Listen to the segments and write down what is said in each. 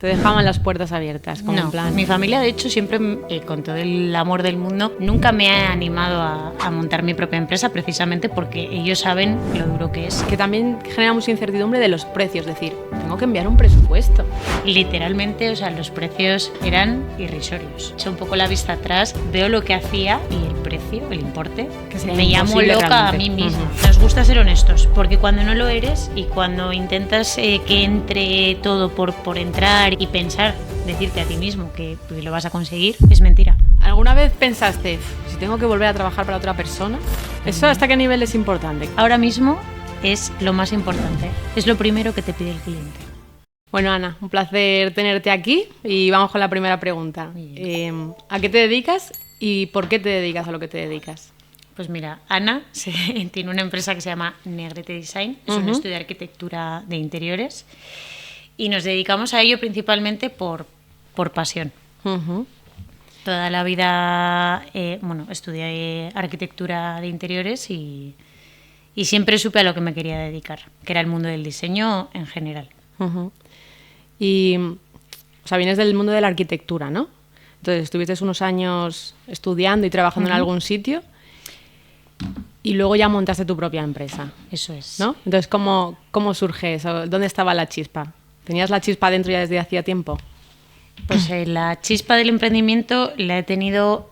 Te dejaban las puertas abiertas, como No, en plan... mi familia de hecho siempre, con todo el amor del mundo, nunca me ha animado a montar mi propia empresa precisamente porque ellos saben lo duro que es. Que también genera mucha incertidumbre de los precios, es decir, tengo que enviar un presupuesto. Literalmente, o sea, los precios eran irrisorios. Echo un poco la vista atrás, veo lo que hacía y el precio, el importe, Que sería me llamo imposible loca realmente. a mí misma. Nos gusta ser honestos, porque cuando no lo eres y cuando intentas que entre todo por entrar y pensar, decirte a ti mismo que lo vas a conseguir, es mentira. ¿Alguna vez pensaste, si tengo que volver a trabajar para otra persona? ¿Eso hasta qué nivel es importante? Ahora mismo es lo más importante, es lo primero que te pide el cliente. Bueno, Ana, un placer tenerte aquí y vamos con la primera pregunta. ¿A qué te dedicas y por qué te dedicas a lo que te dedicas? Pues mira, Ana tiene una empresa que se llama Negrete Design, es un estudio de arquitectura de interiores y nos dedicamos a ello principalmente por pasión. Toda la vida estudié arquitectura de interiores y siempre supe a lo que me quería dedicar, que era el mundo del diseño en general. Y, o sea, vienes del mundo de la arquitectura, ¿no? Entonces, estuviste unos años estudiando y trabajando en algún sitio y luego ya montaste tu propia empresa. Eso es. ¿No? Entonces, ¿cómo surge eso? ¿Dónde estaba la chispa? ¿Tenías la chispa dentro ya desde hacía tiempo? Pues la chispa del emprendimiento la he tenido,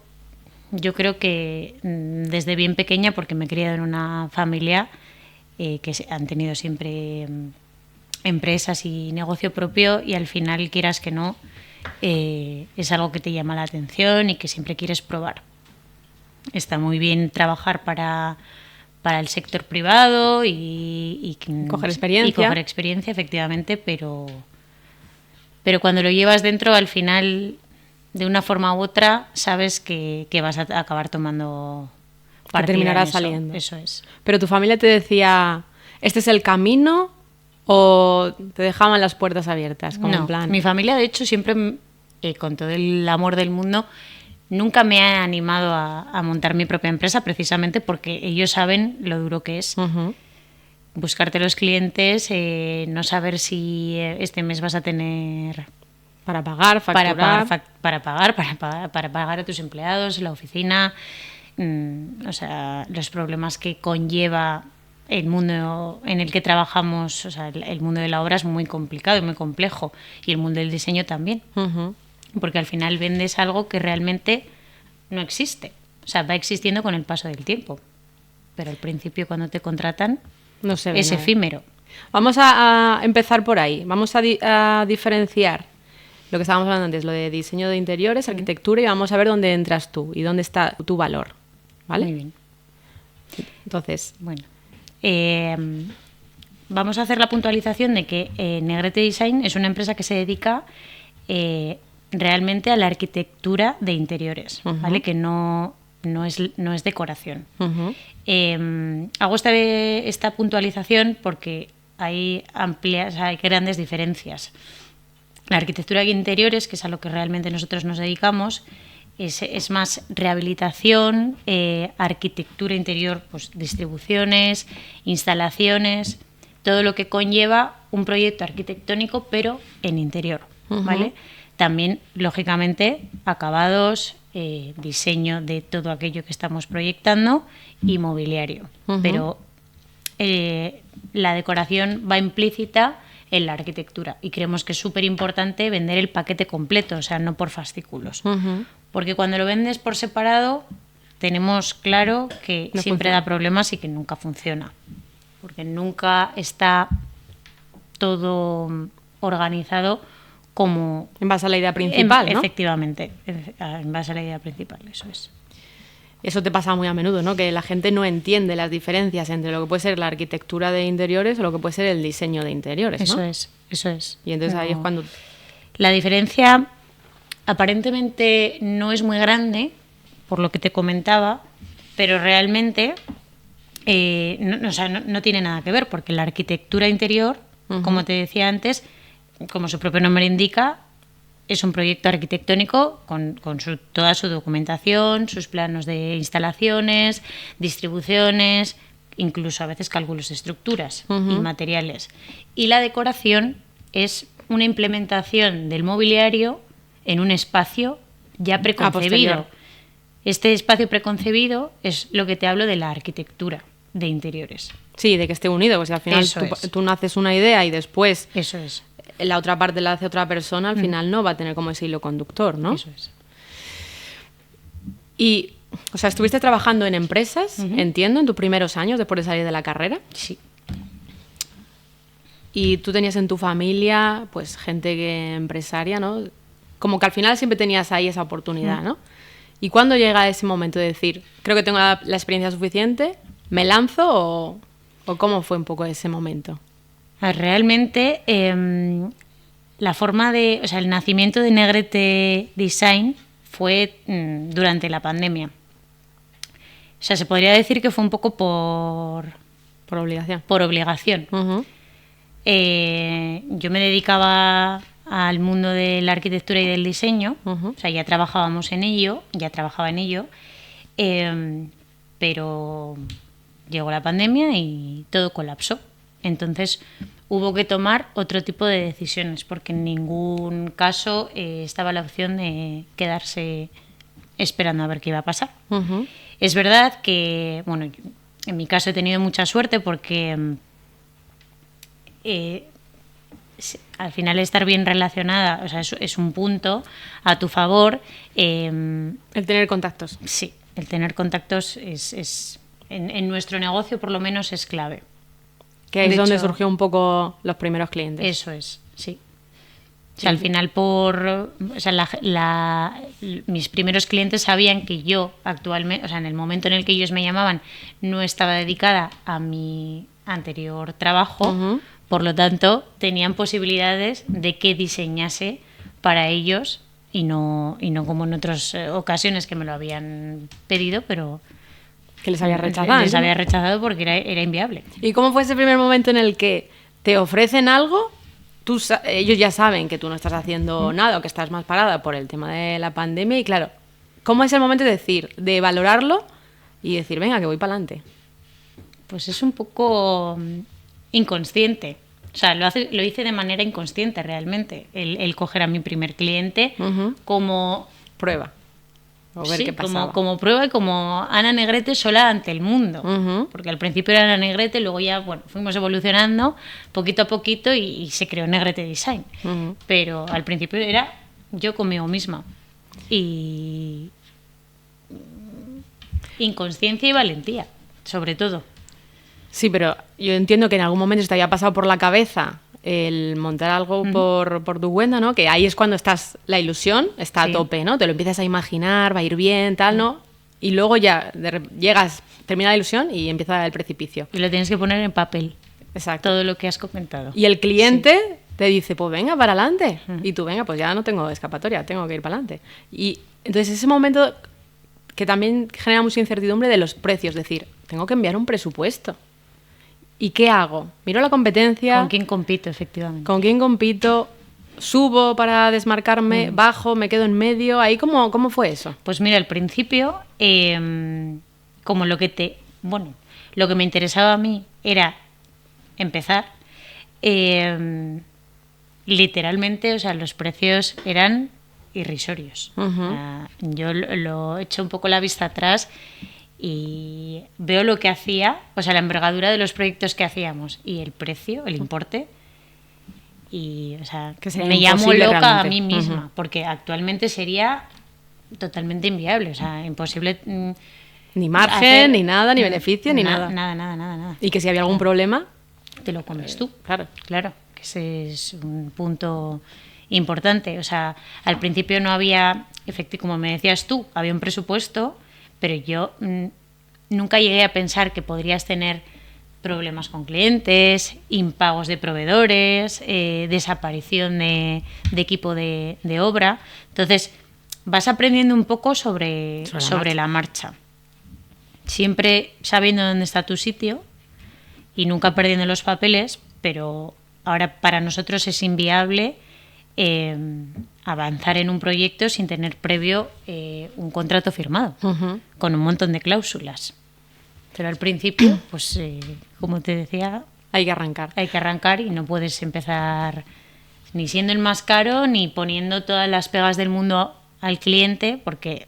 yo creo que desde bien pequeña, porque me he criado en una familia que han tenido siempre empresas y negocio propio y al final, quieras que no, es algo que te llama la atención y que siempre quieres probar. Está muy bien trabajar para el sector privado y coger experiencia. Y coger experiencia, efectivamente, pero cuando lo llevas dentro, al final, de una forma u otra, sabes que vas a acabar tomando partida. Que terminarás en eso. saliendo. Eso es. Pero tu familia te decía, ¿este es el camino? ¿O te dejaban las puertas abiertas? Como No, en plan... mi familia, de hecho, siempre, con todo el amor del mundo, nunca me ha animado a montar mi propia empresa precisamente porque ellos saben lo duro que es. Buscarte los clientes, no saber si este mes vas a tener... Para pagar, facturar... Para pagar a tus empleados, la oficina, o sea, los problemas que conlleva el mundo en el que trabajamos, o sea, el mundo de la obra es muy complicado y muy complejo, y el mundo del diseño también, porque al final vendes algo que realmente no existe, o sea, va existiendo con el paso del tiempo, pero al principio cuando te contratan no se ve es nada. efímero. Vamos a empezar por ahí, vamos a diferenciar lo que estábamos hablando antes, lo de diseño de interiores, arquitectura, y vamos a ver dónde entras tú y dónde está tu valor, ¿vale? Muy bien. Entonces, bueno, vamos a hacer la puntualización de que Negrete Design es una empresa que se dedica realmente a la arquitectura de interiores, ¿vale? Que no es decoración. Hago esta puntualización porque hay grandes diferencias. La arquitectura de interiores, que es a lo que realmente nosotros nos dedicamos, es más rehabilitación, arquitectura interior, pues distribuciones, instalaciones, todo lo que conlleva un proyecto arquitectónico, pero en interior, ¿vale? También, lógicamente, acabados, diseño de todo aquello que estamos proyectando y mobiliario. Pero la decoración va implícita en la arquitectura y creemos que es súper importante vender el paquete completo, o sea, no por fascículos. Porque cuando lo vendes por separado, tenemos claro que no siempre funciona. da problemas y que nunca funciona. Porque nunca está todo organizado como... en base a la idea principal, ¿no? Efectivamente, en base a la idea principal, eso es. Eso te pasa muy a menudo, ¿no? Que la gente no entiende las diferencias entre lo que puede ser la arquitectura de interiores o lo que puede ser el diseño de interiores, ¿no? Eso es. Y entonces ahí es cuando... La diferencia aparentemente no es muy grande, por lo que te comentaba, pero realmente no tiene nada que ver, porque la arquitectura interior, como te decía antes, como su propio nombre indica, es un proyecto arquitectónico con toda su documentación, sus planos de instalaciones, distribuciones, incluso a veces cálculos de estructuras y materiales. Y la decoración es una implementación del mobiliario en un espacio ya preconcebido. Este espacio preconcebido es lo que te hablo de la arquitectura de interiores. Sí, de que esté unido, pues al final tú naces una idea y después eso es. La otra parte la hace otra persona, al final no va a tener como ese hilo conductor, ¿no? Eso es. Y, o sea, estuviste trabajando en empresas, entiendo, en tus primeros años después de salir de la carrera. Sí. Y tú tenías en tu familia, pues, gente empresaria, ¿no? Como que al final siempre tenías ahí esa oportunidad, ¿no? ¿Y cuándo llega ese momento de decir, creo que tengo la experiencia suficiente, me lanzo o cómo fue un poco ese momento? Realmente la forma de, o sea, el nacimiento de Negrete Design fue durante la pandemia. O sea, se podría decir que fue un poco por obligación. Por obligación. Yo me dedicaba al mundo de la arquitectura y del diseño, o sea, ya trabajaba en ello, pero llegó la pandemia y todo colapsó. Entonces hubo que tomar otro tipo de decisiones, porque en ningún caso estaba la opción de quedarse esperando a ver qué iba a pasar. Es verdad que, bueno, en mi caso he tenido mucha suerte porque al final estar bien relacionada, o sea, es un punto a tu favor. El tener contactos. Sí, el tener contactos es en nuestro negocio por lo menos es clave. Que es donde surgió un poco los primeros clientes. Eso es, sí. O sea, al final mis primeros clientes sabían que yo actualmente, o sea, en el momento en el que ellos me llamaban, no estaba dedicada a mi anterior trabajo, por lo tanto, tenían posibilidades de que diseñase para ellos y no como en otras ocasiones que me lo habían pedido, pero que les había rechazado. Les había rechazado porque era inviable. ¿Y cómo fue ese primer momento en el que te ofrecen algo? Ellos ya saben que tú no estás haciendo nada o que estás más parada por el tema de la pandemia y claro, ¿cómo es el momento de valorarlo y decir, venga, que voy para adelante? Pues es un poco inconsciente. O sea, lo hice de manera inconsciente realmente. El coger a mi primer cliente como prueba. O ver qué pasaba. Como prueba y como Ana Negrete sola ante el mundo. Porque al principio era Ana Negrete, luego ya fuimos evolucionando poquito a poquito y se creó Negrete Design. Pero al principio era yo conmigo misma. Y inconsciencia y valentía, sobre todo. Sí, pero yo entiendo que en algún momento se te había pasado por la cabeza el montar algo por tu cuenta, ¿no? Que ahí es cuando la ilusión está a tope, ¿no? Te lo empiezas a imaginar, va a ir bien, tal, ¿no? Y luego ya termina la ilusión y empieza el precipicio. Y lo tienes que poner en papel. Exacto. Todo lo que has comentado. Y el cliente te dice, pues venga, para adelante. Y tú, venga, pues ya no tengo escapatoria, tengo que ir para adelante. Y entonces ese momento que también genera mucha incertidumbre de los precios, es decir, tengo que enviar un presupuesto. ¿Y qué hago? Miro la competencia. ¿Con quién compito, efectivamente? ¿Con quién compito? ¿Subo para desmarcarme? ¿Bajo? ¿Me quedo en medio? ¿Ahí cómo fue eso? Pues mira, al principio, como lo que me interesaba a mí era empezar, literalmente, o sea, los precios eran irrisorios. Yo lo he hecho un poco la vista atrás y veo lo que hacía, o sea, la envergadura de los proyectos que hacíamos y el precio, el importe, y, o sea, que me llamo loca realmente a mí misma, porque actualmente sería totalmente inviable, o sea, imposible. Ni margen, ni nada, ni beneficio, ni nada. Nada. Y que si había algún problema, te lo comes tú. Claro, que ese es un punto importante. O sea, al principio no había, como me decías tú, había un presupuesto, pero yo nunca llegué a pensar que podrías tener problemas con clientes, impagos de proveedores, desaparición de equipo de obra. Entonces, vas aprendiendo un poco sobre la marcha. Siempre sabiendo dónde está tu sitio y nunca perdiendo los papeles, pero ahora para nosotros es inviable avanzar en un proyecto sin tener previo un contrato firmado, con un montón de cláusulas. Pero al principio, pues como te decía, hay que arrancar. Hay que arrancar y no puedes empezar ni siendo el más caro, ni poniendo todas las pegas del mundo al cliente, porque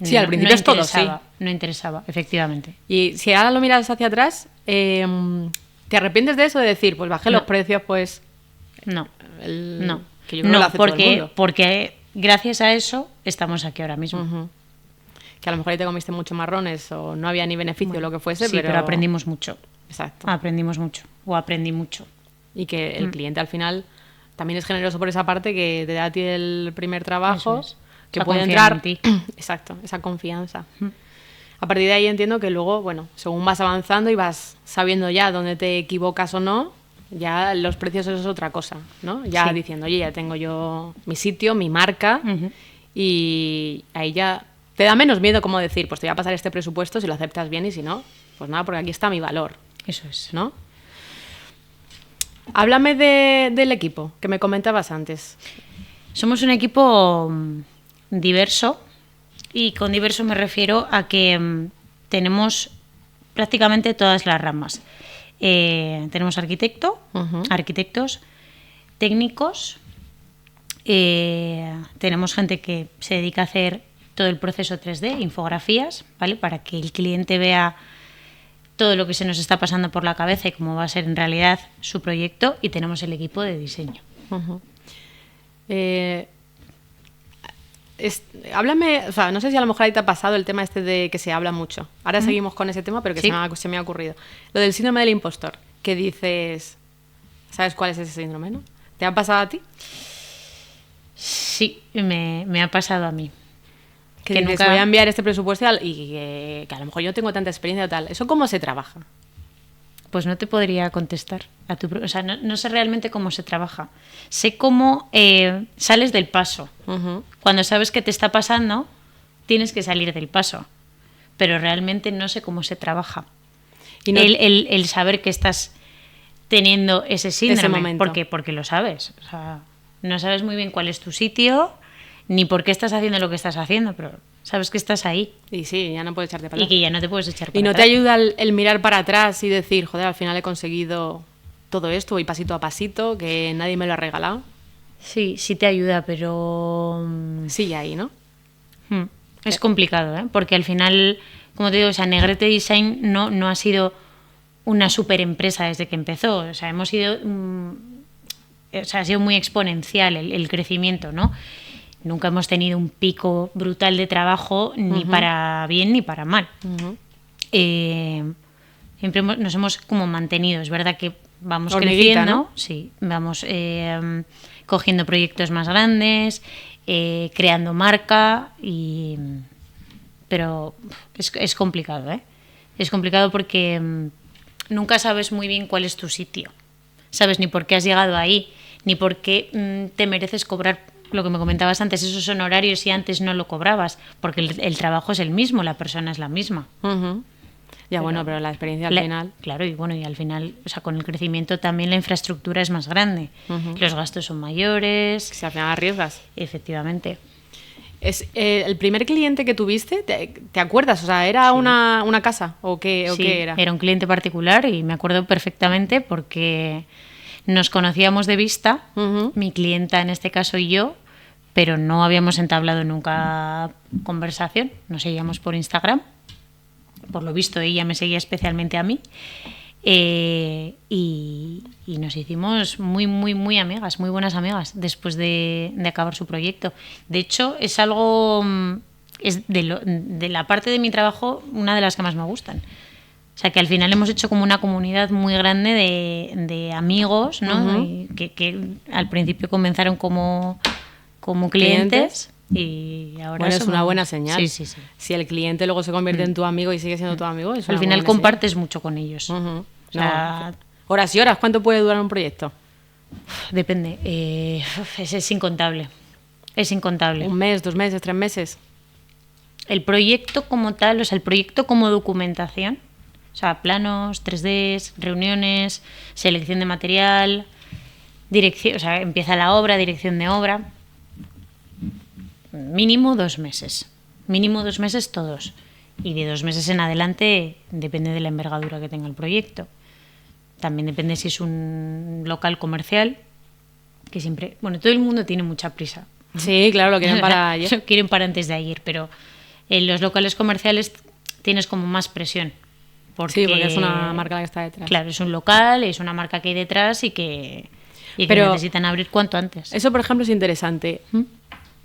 sí, al principio es todo, sí. No interesaba, efectivamente. Y si ahora lo miras hacia atrás, ¿te arrepientes de eso? De decir, pues bajé los precios, pues... No, no. Que yo creo que lo hace todo el mundo. Porque gracias a eso estamos aquí ahora mismo. Uh-huh. Que a lo mejor ahí te comiste muchos marrones o no había ni beneficio, lo que fuese, sí, pero aprendimos mucho. Exacto. Aprendimos mucho, o aprendí mucho. Y que el cliente al final también es generoso por esa parte, que te da a ti el primer trabajo, que puede entrar en ti. Exacto, esa confianza. A partir de ahí entiendo que luego, bueno, según vas avanzando y vas sabiendo ya dónde te equivocas o no, ya los precios eso es otra cosa, ¿no? Ya diciendo, oye, ya tengo yo mi sitio, mi marca, y ahí ya te da menos miedo como decir, pues te voy a pasar este presupuesto si lo aceptas bien, y si no, pues nada, porque aquí está mi valor. Eso es. ¿No? Háblame del equipo que me comentabas antes. Somos un equipo diverso, y con diverso me refiero a que tenemos prácticamente todas las ramas. Tenemos arquitectos, técnicos, tenemos gente que se dedica a hacer todo el proceso 3D, infografías, ¿vale? Para que el cliente vea todo lo que se nos está pasando por la cabeza y cómo va a ser en realidad su proyecto, y tenemos el equipo de diseño. Háblame, o sea, no sé si a lo mejor ahí te ha pasado el tema este de que se habla mucho. Ahora seguimos con ese tema, pero que se me ha ocurrido. Lo del síndrome del impostor, que dices, ¿sabes cuál es ese síndrome, no? ¿Te ha pasado a ti? Sí, me ha pasado a mí. Que dices, voy a enviar este presupuesto y que a lo mejor yo no tengo tanta experiencia o tal. ¿Eso cómo se trabaja? Pues no te podría contestar. O sea, no sé realmente cómo se trabaja. Sé cómo sales del paso. Cuando sabes que te está pasando, tienes que salir del paso. Pero realmente no sé cómo se trabaja. Y no... el saber que estás teniendo ese síndrome. Porque lo sabes. O sea, no sabes muy bien cuál es tu sitio, ni por qué estás haciendo lo que estás haciendo, pero sabes que estás ahí. Y sí, ya no puedes echarte para atrás. Y que ya no te puedes echar para atrás. ¿Y no te ayuda el mirar para atrás y decir, joder, al final he conseguido todo esto, voy pasito a pasito, que nadie me lo ha regalado? Sí, sí te ayuda, pero... Sigue ahí, ¿no? Es complicado, ¿eh? Porque al final, como te digo, o sea, Negrete Design no ha sido una super empresa desde que empezó. O sea, hemos sido... o sea, ha sido muy exponencial el crecimiento, ¿no? Nunca hemos tenido un pico brutal de trabajo, ni para bien ni para mal. Siempre nos hemos como mantenido. Es verdad que vamos creciendo, ¿no? Sí, vamos cogiendo proyectos más grandes, creando marca, pero es complicado, ¿eh? Es complicado porque nunca sabes muy bien cuál es tu sitio. Sabes ni por qué has llegado ahí, ni por qué te mereces cobrar lo que me comentabas antes, esos honorarios, y antes no lo cobrabas, porque el trabajo es el mismo, la persona es la misma. Ya, pero la experiencia al final... Claro, y al final, o sea, con el crecimiento también la infraestructura es más grande, los gastos son mayores... Si al final arriesgas. Efectivamente. ¿El primer cliente que tuviste, te acuerdas? O sea, ¿era una casa o qué era? Era un cliente particular, y me acuerdo perfectamente porque... Nos conocíamos de vista, mi clienta en este caso y yo, pero no habíamos entablado nunca conversación. Nos seguíamos por Instagram. Por lo visto, ella me seguía especialmente a mí. Y nos hicimos muy, muy, muy amigas, muy buenas amigas, después de acabar su proyecto. De hecho, es algo... Es de la parte de mi trabajo, una de las que más me gustan. O sea, que al final hemos hecho como una comunidad muy grande de amigos, ¿no? Y que al principio comenzaron como clientes y ahora es una buena señal. Sí. Si el cliente luego se convierte en tu amigo y sigue siendo tu amigo, es al final compartes mucho con ellos. O sea, horas y horas. ¿Cuánto puede durar un proyecto? Depende. Es incontable. Es incontable. 1 mes, 2 meses, 3 meses. El proyecto como tal, o sea, el proyecto como documentación. O sea, planos, 3Ds, reuniones, selección de material, dirección, o sea, empieza la obra, dirección de obra. Mínimo 2 meses. Mínimo 2 meses todos. Y de 2 meses en adelante depende de la envergadura que tenga el proyecto. También depende si es un local comercial que siempre... Bueno, todo el mundo tiene mucha prisa. Sí, claro, lo quieren para ayer. Lo quieren para antes de ayer, pero en los locales comerciales tienes como más presión. Sí, porque es una marca la que está detrás. Claro, es un local, es una marca que hay detrás y que necesitan abrir cuanto antes. Eso, por ejemplo, es interesante.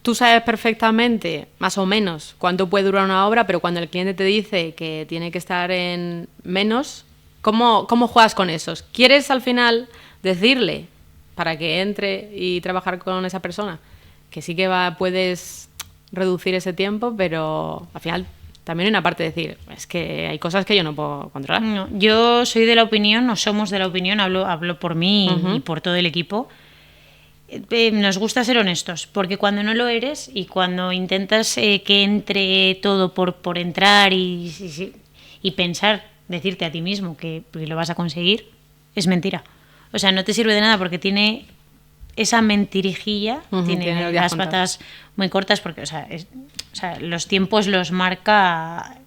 Tú sabes perfectamente, más o menos, cuánto puede durar una obra, pero cuando el cliente te dice que tiene que estar en menos, ¿cómo juegas con esos? ¿Quieres al final decirle, para que entre y trabajar con esa persona, que sí que puedes reducir ese tiempo, pero al final también hay una parte de decir, es que hay cosas que yo no puedo controlar? No, yo soy de la opinión, o somos de la opinión, hablo por mí y por todo el equipo. Nos gusta ser honestos, porque cuando no lo eres y cuando intentas que entre todo por entrar y pensar, decirte a ti mismo que lo vas a conseguir, es mentira. O sea, no te sirve de nada porque tiene esa mentirijilla, tiene las patas muy cortas porque, o sea, los tiempos los marca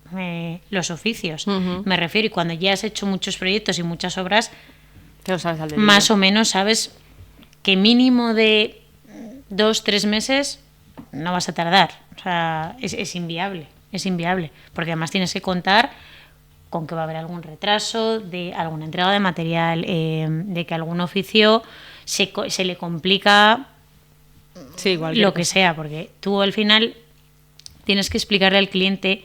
los oficios, me refiero, y cuando ya has hecho muchos proyectos y muchas obras, te lo sabes al dedillo. Más o menos sabes que mínimo de 2-3 meses no vas a tardar. O sea, es inviable, porque además tienes que contar con que va a haber algún retraso, de alguna entrega de material, de que algún oficio se le complica, sí, lo que sea, porque tú al final tienes que explicarle al cliente.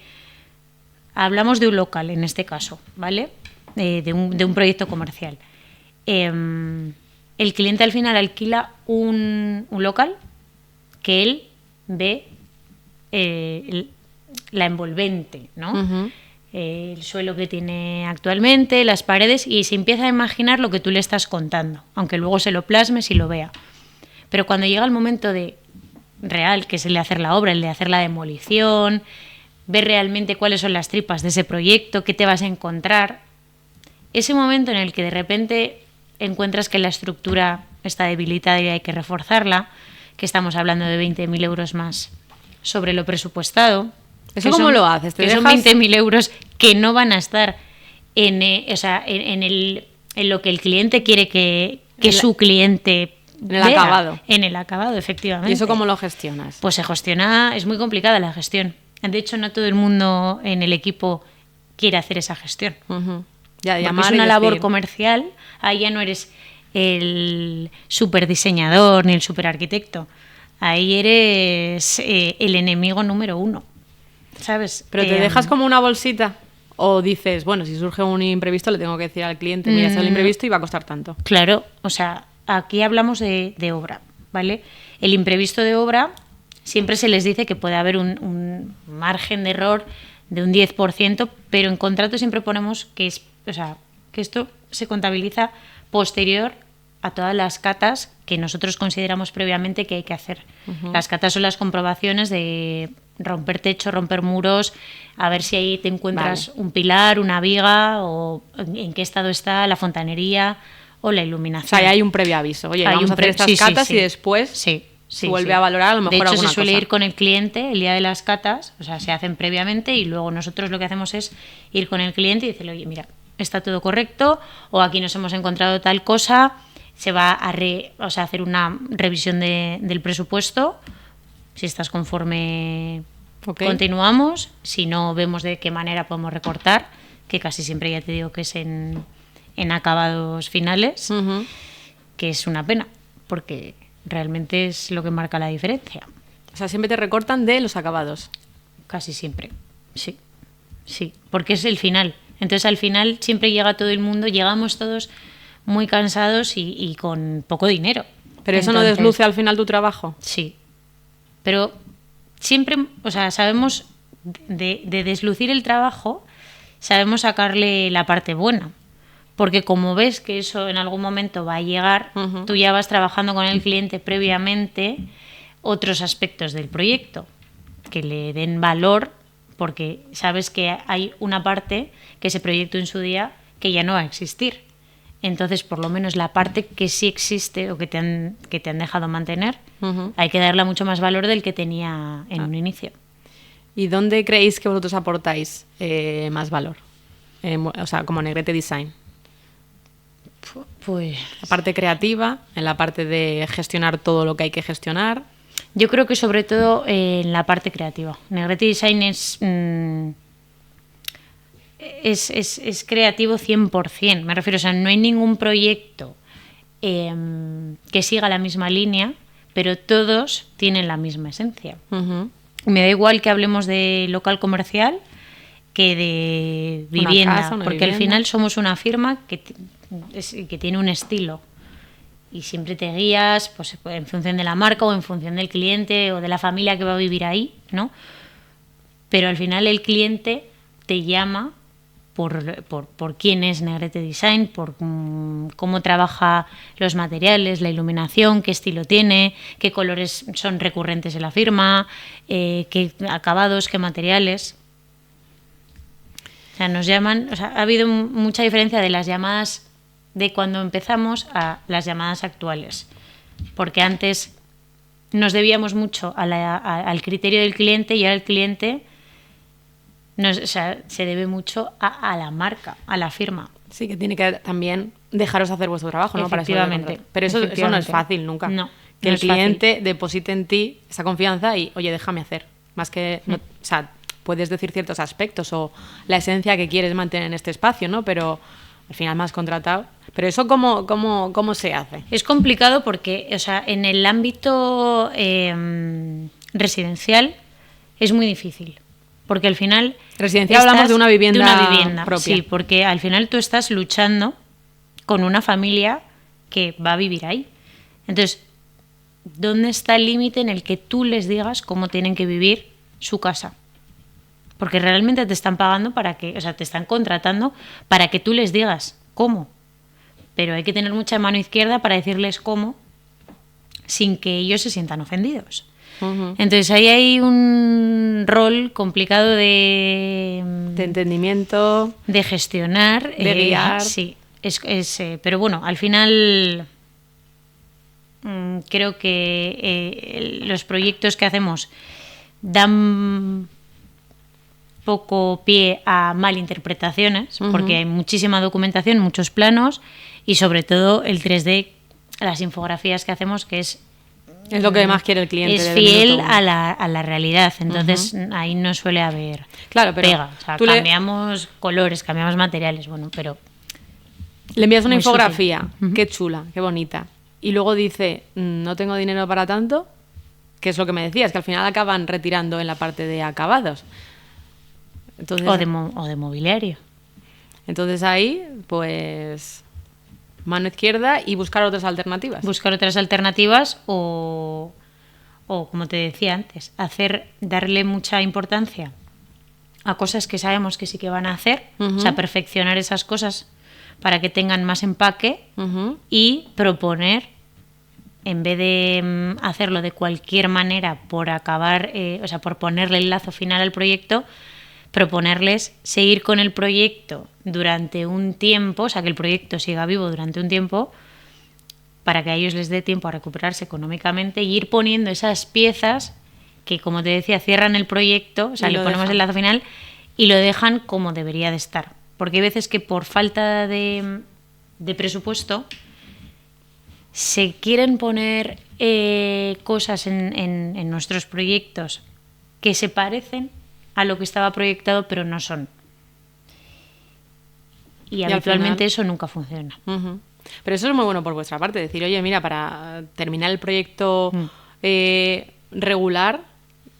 Hablamos de un local en este caso, ¿vale? De un proyecto comercial. El cliente al final alquila un local que él ve la envolvente, ¿no? El suelo que tiene actualmente, las paredes, y se empieza a imaginar lo que tú le estás contando, aunque luego se lo plasmes y lo vea. Pero cuando llega el momento real, que es el de hacer la obra, el de hacer la demolición, ver realmente cuáles son las tripas de ese proyecto, qué te vas a encontrar, ese momento en el que de repente encuentras que la estructura está debilitada y hay que reforzarla, que estamos hablando de 20.000 euros más sobre lo presupuestado. ¿Eso cómo lo haces? Que son 20.000 euros que no van a estar en lo que el cliente quiere que su cliente en el acabado. En el acabado, efectivamente. ¿Y eso cómo lo gestionas? Pues se gestiona, es muy complicada la gestión. De hecho, no todo el mundo en el equipo quiere hacer esa gestión. Ya, porque es una labor comercial, ahí ya no eres el superdiseñador ni el superarquitecto, ahí eres el enemigo número 1, ¿sabes? ¿Pero te dejas como una bolsita? ¿O dices, bueno, si surge un imprevisto le tengo que decir al cliente, mira, es el imprevisto y va a costar tanto? Claro, o sea, aquí hablamos de obra, ¿vale? El imprevisto de obra siempre se les dice que puede haber un margen de error de un 10%, pero en contrato siempre ponemos que esto se contabiliza posterior a todas las catas que nosotros consideramos previamente que hay que hacer. Las catas son las comprobaciones de romper techo, romper muros, a ver si ahí te encuentras un pilar, una viga, o en qué estado está la fontanería o la iluminación. O sea, hay un previo aviso. Oye, vamos a hacer estas catas y después se vuelve a valorar a lo mejor alguna cosa. De hecho, se suele ir con el cliente el día de las catas, o sea, se hacen previamente y luego nosotros lo que hacemos es ir con el cliente y decirle, oye, mira, está todo correcto, o aquí nos hemos encontrado tal cosa, se va a hacer una revisión del presupuesto, si estás conforme, continuamos, si no, vemos de qué manera podemos recortar, que casi siempre ya te digo que es en acabados finales, que es una pena, porque realmente es lo que marca la diferencia. O sea, siempre te recortan de los acabados. Casi siempre, sí, porque es el final. Entonces al final siempre llega todo el mundo, llegamos todos muy cansados y con poco dinero. ¿Pero eso no desluce al final tu trabajo? Sí, pero siempre, o sea, sabemos de deslucir el trabajo, sabemos sacarle la parte buena. Porque como ves que eso en algún momento va a llegar, tú ya vas trabajando con el cliente previamente otros aspectos del proyecto que le den valor, porque sabes que hay una parte que se proyectó en su día que ya no va a existir. Entonces, por lo menos la parte que sí existe o que te han dejado mantener, hay que darle mucho más valor del que tenía en un inicio. ¿Y dónde creéis que vosotros aportáis más valor? O sea, como Negrete Design. Pues la parte creativa, en la parte de gestionar todo lo que hay que gestionar. Yo creo que sobre todo en la parte creativa. Negrete Design es creativo 100%. Me refiero, o sea, no hay ningún proyecto que siga la misma línea, pero todos tienen la misma esencia. Uh-huh. Me da igual que hablemos de local comercial que de vivienda, Una casa, una porque vivienda. al final somos una firma que tiene un estilo y siempre te guías pues, en función de la marca o en función del cliente o de la familia que va a vivir ahí, ¿no? Pero al final el cliente te llama por quién es Negrete Design, por cómo trabaja los materiales, la iluminación, qué estilo tiene, qué colores son recurrentes en la firma, qué acabados, qué materiales. O sea, nos llaman, o sea, ha habido mucha diferencia de las llamadas de cuando empezamos a las llamadas actuales, porque antes nos debíamos mucho al criterio del cliente y ahora el cliente o sea, se debe mucho a la marca, a la firma. Sí, que tiene que también dejaros hacer vuestro trabajo, ¿no? Efectivamente. Pero eso no es fácil nunca. No, que no el es fácil. cliente deposite en ti esa confianza y, oye, déjame hacer. Más que, o sea, puedes decir ciertos aspectos o la esencia que quieres mantener en este espacio, ¿no? Pero al final me has contratado. Pero eso, ¿cómo se hace? Es complicado porque, o sea, en el ámbito residencial es muy difícil. Porque al final... Residencial hablamos de una vivienda propia. Sí, porque al final tú estás luchando con una familia que va a vivir ahí. Entonces, ¿dónde está el límite en el que tú les digas cómo tienen que vivir su casa? Porque realmente te están pagando para que, o sea, te están contratando para que tú les digas cómo. Pero hay que tener mucha mano izquierda para decirles cómo sin que ellos se sientan ofendidos. Uh-huh. Entonces ahí hay un rol complicado de entendimiento, de gestionar, de guiar. Sí, pero bueno, al final creo que los proyectos que hacemos dan poco pie a malinterpretaciones, uh-huh. porque hay muchísima documentación, muchos planos y sobre todo el 3D, las infografías que hacemos, que es lo que más quiere el cliente. Es fiel a la realidad, entonces uh-huh. ahí no suele haber pega. O sea, cambiamos colores, cambiamos materiales, bueno, pero... Le envías una infografía, uh-huh. Qué chula, qué bonita, y luego dice, no tengo dinero para tanto, que es lo que me decías, que al final acaban retirando en la parte de acabados. Entonces, o de mobiliario. Entonces ahí, pues... mano izquierda y buscar otras alternativas. Buscar otras alternativas o como te decía antes, darle mucha importancia a cosas que sabemos que sí que van a hacer, uh-huh. O sea, perfeccionar esas cosas para que tengan más empaque uh-huh. Y proponer, en vez de hacerlo de cualquier manera por acabar, o sea, por ponerle el lazo final al proyecto, proponerles seguir con el proyecto durante un tiempo, o sea, que el proyecto siga vivo durante un tiempo para que a ellos les dé tiempo a recuperarse económicamente y ir poniendo esas piezas que, como te decía, cierran el proyecto, o sea, le ponemos el lazo final y lo dejan como debería de estar. Porque hay veces que por falta de presupuesto se quieren poner cosas en nuestros proyectos que se parecen a lo que estaba proyectado, pero no son. Y habitualmente eso nunca funciona. Uh-huh. Pero eso es muy bueno por vuestra parte, decir, oye, mira, para terminar el proyecto regular,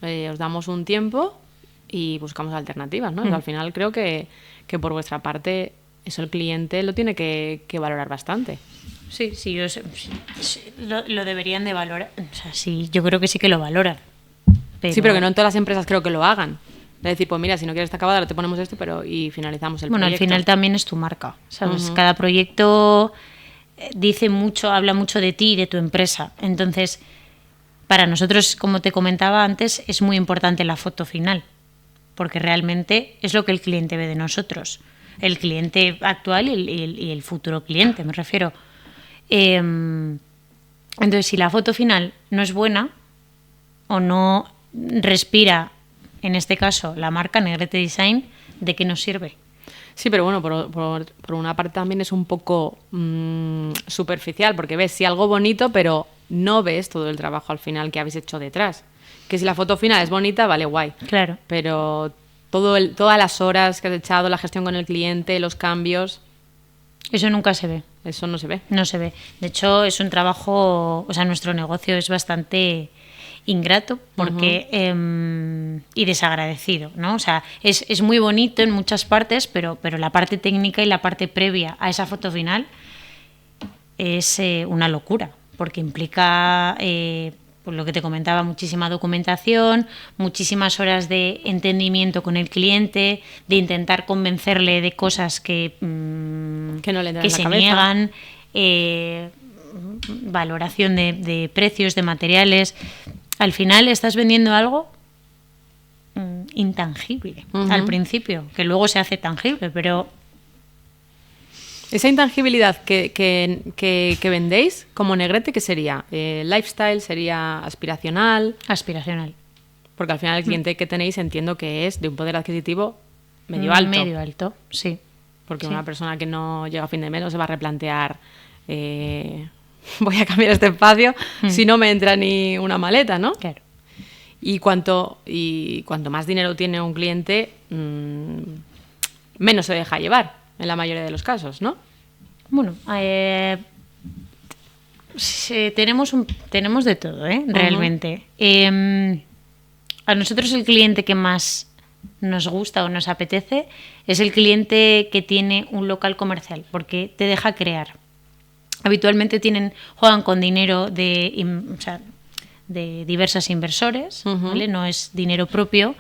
os damos un tiempo y buscamos alternativas, ¿no? Y al final creo que por vuestra parte eso el cliente lo tiene que valorar bastante. Sí, lo deberían de valorar. O sea, sí, yo creo que sí que lo valoran. Sí, pero que no en todas las empresas creo que lo hagan. Es decir, pues mira, si no quieres esta acabada, te ponemos esto, y finalizamos el proyecto. Bueno, al final también es tu marca, ¿sabes? Uh-huh. Cada proyecto habla mucho de ti y de tu empresa. Entonces, para nosotros, como te comentaba antes, es muy importante la foto final, porque realmente es lo que el cliente ve de nosotros. El cliente actual y el futuro cliente, me refiero. Entonces, si la foto final no es buena o no respira, en este caso, la marca Negrete Design, ¿de qué nos sirve? Sí, pero bueno, por una parte también es un poco superficial, porque ves sí algo bonito, pero no ves todo el trabajo al final que habéis hecho detrás. Que si la foto final es bonita, vale, guay. Claro. Pero todas las horas que has echado, la gestión con el cliente, los cambios... Eso nunca se ve. Eso no se ve. No se ve. De hecho, es un trabajo, o sea, nuestro negocio es bastante ingrato porque y desagradecido, ¿no? O sea, es muy bonito en muchas partes, pero la parte técnica y la parte previa a esa foto final es una locura, porque implica, pues lo que te comentaba, muchísima documentación, muchísimas horas de entendimiento con el cliente, de intentar convencerle de cosas que no le entran que en la se cabeza. niegan, valoración de precios, de materiales. Al final estás vendiendo algo intangible al principio, que luego se hace tangible, pero... Esa intangibilidad que vendéis como Negrete, ¿qué sería? ¿Lifestyle? ¿Sería aspiracional? Aspiracional. Porque al final el cliente que tenéis entiendo que es de un poder adquisitivo medio alto. Medio alto, sí. Porque sí. una persona que no llega a fin de mes no se va a replantear voy a cambiar este espacio si no me entra ni una maleta, ¿no? Claro. Y cuanto más dinero tiene un cliente, menos se deja llevar, en la mayoría de los casos, ¿no? Bueno, tenemos de todo, realmente. A nosotros el cliente que más nos gusta o nos apetece es el cliente que tiene un local comercial, porque te deja crear. Habitualmente juegan con dinero de diversos inversores, ¿vale? No es dinero propio,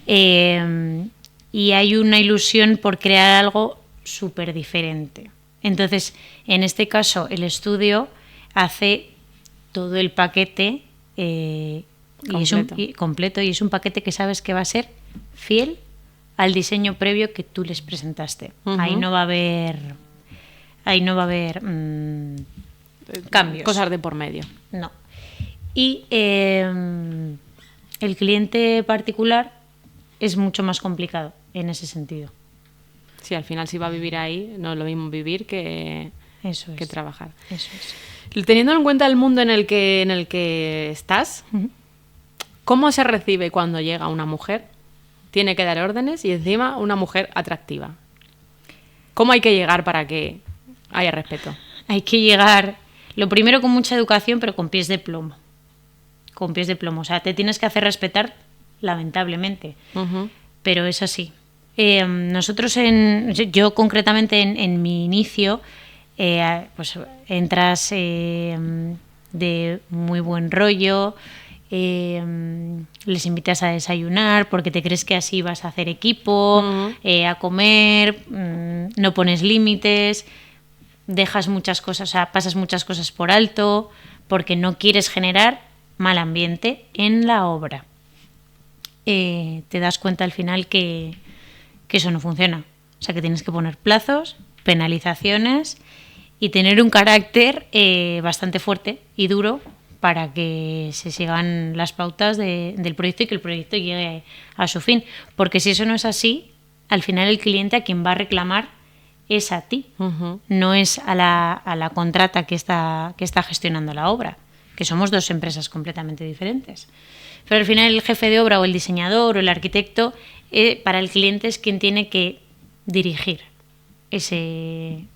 y hay una ilusión por crear algo súper diferente. Entonces, en este caso, el estudio hace todo el paquete completo, y es un paquete que sabes que va a ser fiel al diseño previo que tú les presentaste. Ahí no va a haber cambios. Cosas de por medio. No. Y el cliente particular es mucho más complicado en ese sentido. Sí, al final si va a vivir ahí, no es lo mismo vivir que trabajar. Eso es. Teniendo en cuenta el mundo en el que estás, ¿cómo se recibe cuando llega una mujer? Tiene que dar órdenes y encima una mujer atractiva. ¿Cómo hay que llegar para que haya respeto? Hay que llegar, lo primero, con mucha educación, pero con pies de plomo. Con pies de plomo. O sea, te tienes que hacer respetar, lamentablemente. Pero es así. Nosotros, yo concretamente en mi inicio, pues entras de muy buen rollo, les invitas a desayunar porque te crees que así vas a hacer equipo, a comer, no pones límites, dejas muchas cosas, o sea, pasas muchas cosas por alto porque no quieres generar mal ambiente en la obra. Te das cuenta al final que eso no funciona. O sea, que tienes que poner plazos, penalizaciones y tener un carácter bastante fuerte y duro para que se sigan las pautas del proyecto y que el proyecto llegue a su fin. Porque si eso no es así, al final el cliente a quien va a reclamar es a ti, no es a la contrata que está gestionando la obra, que somos dos empresas completamente diferentes. Pero al final el jefe de obra o el diseñador o el arquitecto, para el cliente es quien tiene que dirigir ese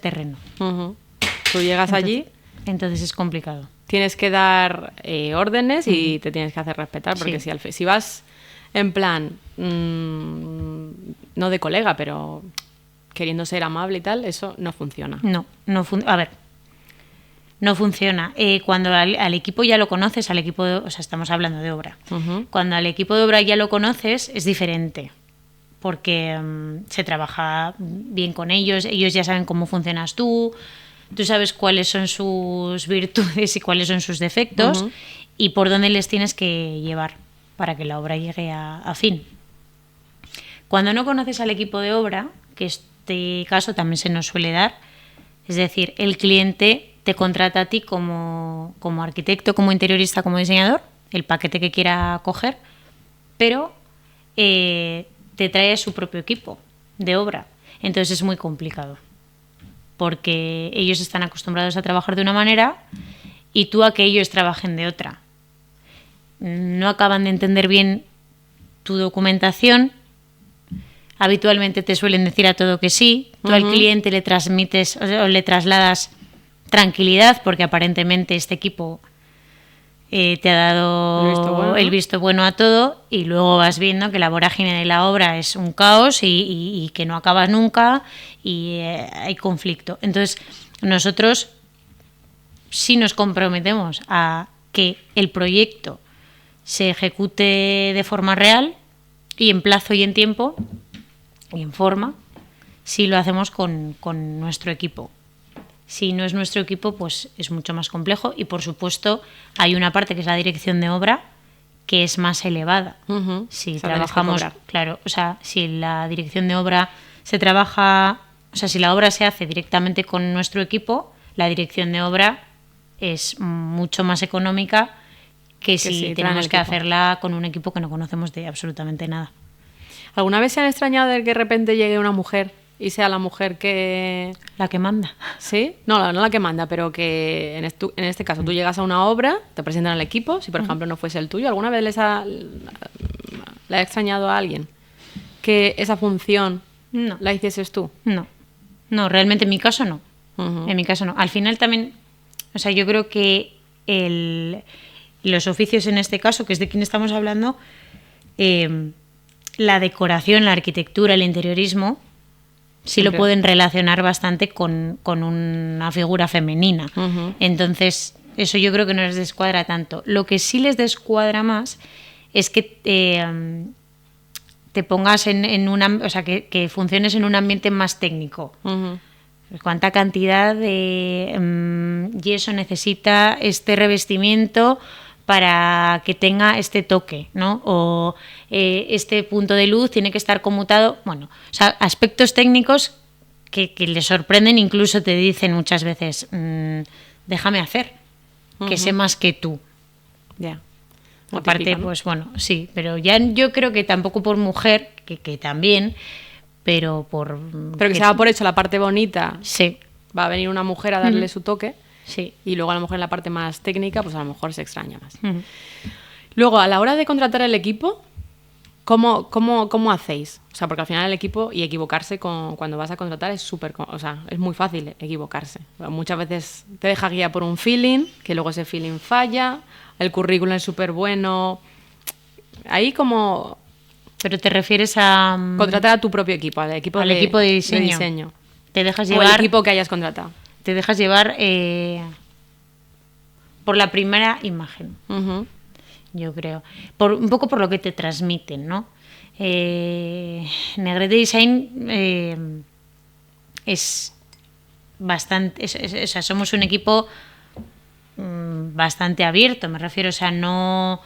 terreno. Tú llegas allí. Entonces es complicado. Tienes que dar órdenes y te tienes que hacer respetar, porque Sí. si vas en plan, no de colega, pero queriendo ser amable y tal, eso no funciona. No funciona. Cuando al equipo ya lo conoces, o sea, estamos hablando de obra. Cuando al equipo de obra ya lo conoces, es diferente. Porque se trabaja bien con ellos ya saben cómo funcionas tú sabes cuáles son sus virtudes y cuáles son sus defectos y por dónde les tienes que llevar para que la obra llegue a fin. Cuando no conoces al equipo de obra, que este caso también se nos suele dar, es decir, el cliente te contrata a ti como arquitecto, como interiorista, como diseñador, el paquete que quiera coger, pero te trae su propio equipo de obra. Entonces es muy complicado, porque ellos están acostumbrados a trabajar de una manera y tú a que ellos trabajen de otra. No acaban de entender bien tu documentación. Habitualmente te suelen decir a todo que sí. Tú al cliente le transmites o le trasladas tranquilidad, porque aparentemente este equipo te ha dado el visto bueno a todo, y luego vas viendo que la vorágine de la obra es un caos y que no acaba nunca y hay conflicto. Entonces, nosotros sí nos comprometemos a que el proyecto se ejecute de forma real y en plazo y en tiempo y en forma, si lo hacemos con nuestro equipo. Si no es nuestro equipo, pues es mucho más complejo, y por supuesto hay una parte que es la dirección de obra, que es más elevada. Si trabajamos, claro, o sea, si la dirección de obra se trabaja, o sea, si la obra se hace directamente con nuestro equipo, la dirección de obra es mucho más económica que si tenemos que hacerla con un equipo que no conocemos de absolutamente nada. ¿Alguna vez se han extrañado de que de repente llegue una mujer y sea la mujer que... La que manda? ¿Sí? No la que manda, pero que en este caso tú llegas a una obra, te presentan al equipo, si por ejemplo no fuese el tuyo, ¿alguna vez le ha extrañado a alguien que esa función la hicieses tú? No, realmente en mi caso no. En mi caso no. Al final también, o sea, yo creo que los oficios en este caso, que es de quien estamos hablando, la decoración, la arquitectura, el interiorismo, sí lo pueden relacionar bastante con una figura femenina. Entonces, eso yo creo que no les descuadra tanto. Lo que sí les descuadra más es que te pongas o sea, que funciones en un ambiente más técnico. ¿Cuánta cantidad de yeso necesita este revestimiento para que tenga este toque, ¿no? O este punto de luz tiene que estar conmutado. Bueno, o sea, aspectos técnicos que les sorprenden, incluso te dicen muchas veces, déjame hacer, que sé más que tú. Ya. Aparte, típica, ¿no? Pues bueno, sí, pero ya yo creo que tampoco por mujer, que también, pero que se da por hecho la parte bonita. Sí. Va a venir una mujer a darle su toque. Sí. Y luego a lo mejor en la parte más técnica, pues a lo mejor se extraña más. Luego, a la hora de contratar el equipo, ¿cómo hacéis? O sea, porque al final el equipo, y equivocarse cuando vas a contratar es es muy fácil equivocarse. Muchas veces te deja guía por un feeling, que luego ese feeling falla, el currículum es súper bueno. Ahí como... Pero te refieres a... Contratar a tu propio equipo, al equipo de diseño. Te dejas llevar... O el equipo que hayas contratado. Te dejas llevar por la primera imagen, yo creo. Un poco por lo que te transmiten, ¿no? Negrete Design es bastante... o sea, somos un equipo bastante abierto, me refiero. O sea, no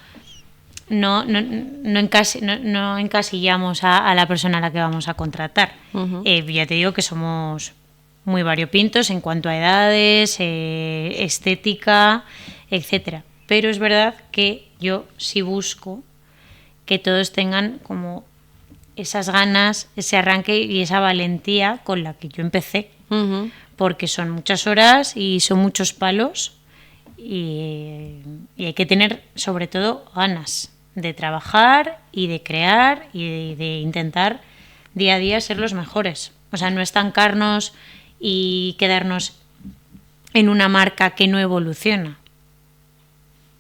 encasillamos a la persona a la que vamos a contratar. Ya te digo que somos muy variopintos en cuanto a edades, estética, etcétera. Pero es verdad que yo sí busco que todos tengan como esas ganas, ese arranque y esa valentía con la que yo empecé. Porque son muchas horas y son muchos palos y hay que tener sobre todo ganas de trabajar y de crear y de intentar día a día ser los mejores. O sea, no estancarnos y quedarnos en una marca que no evoluciona,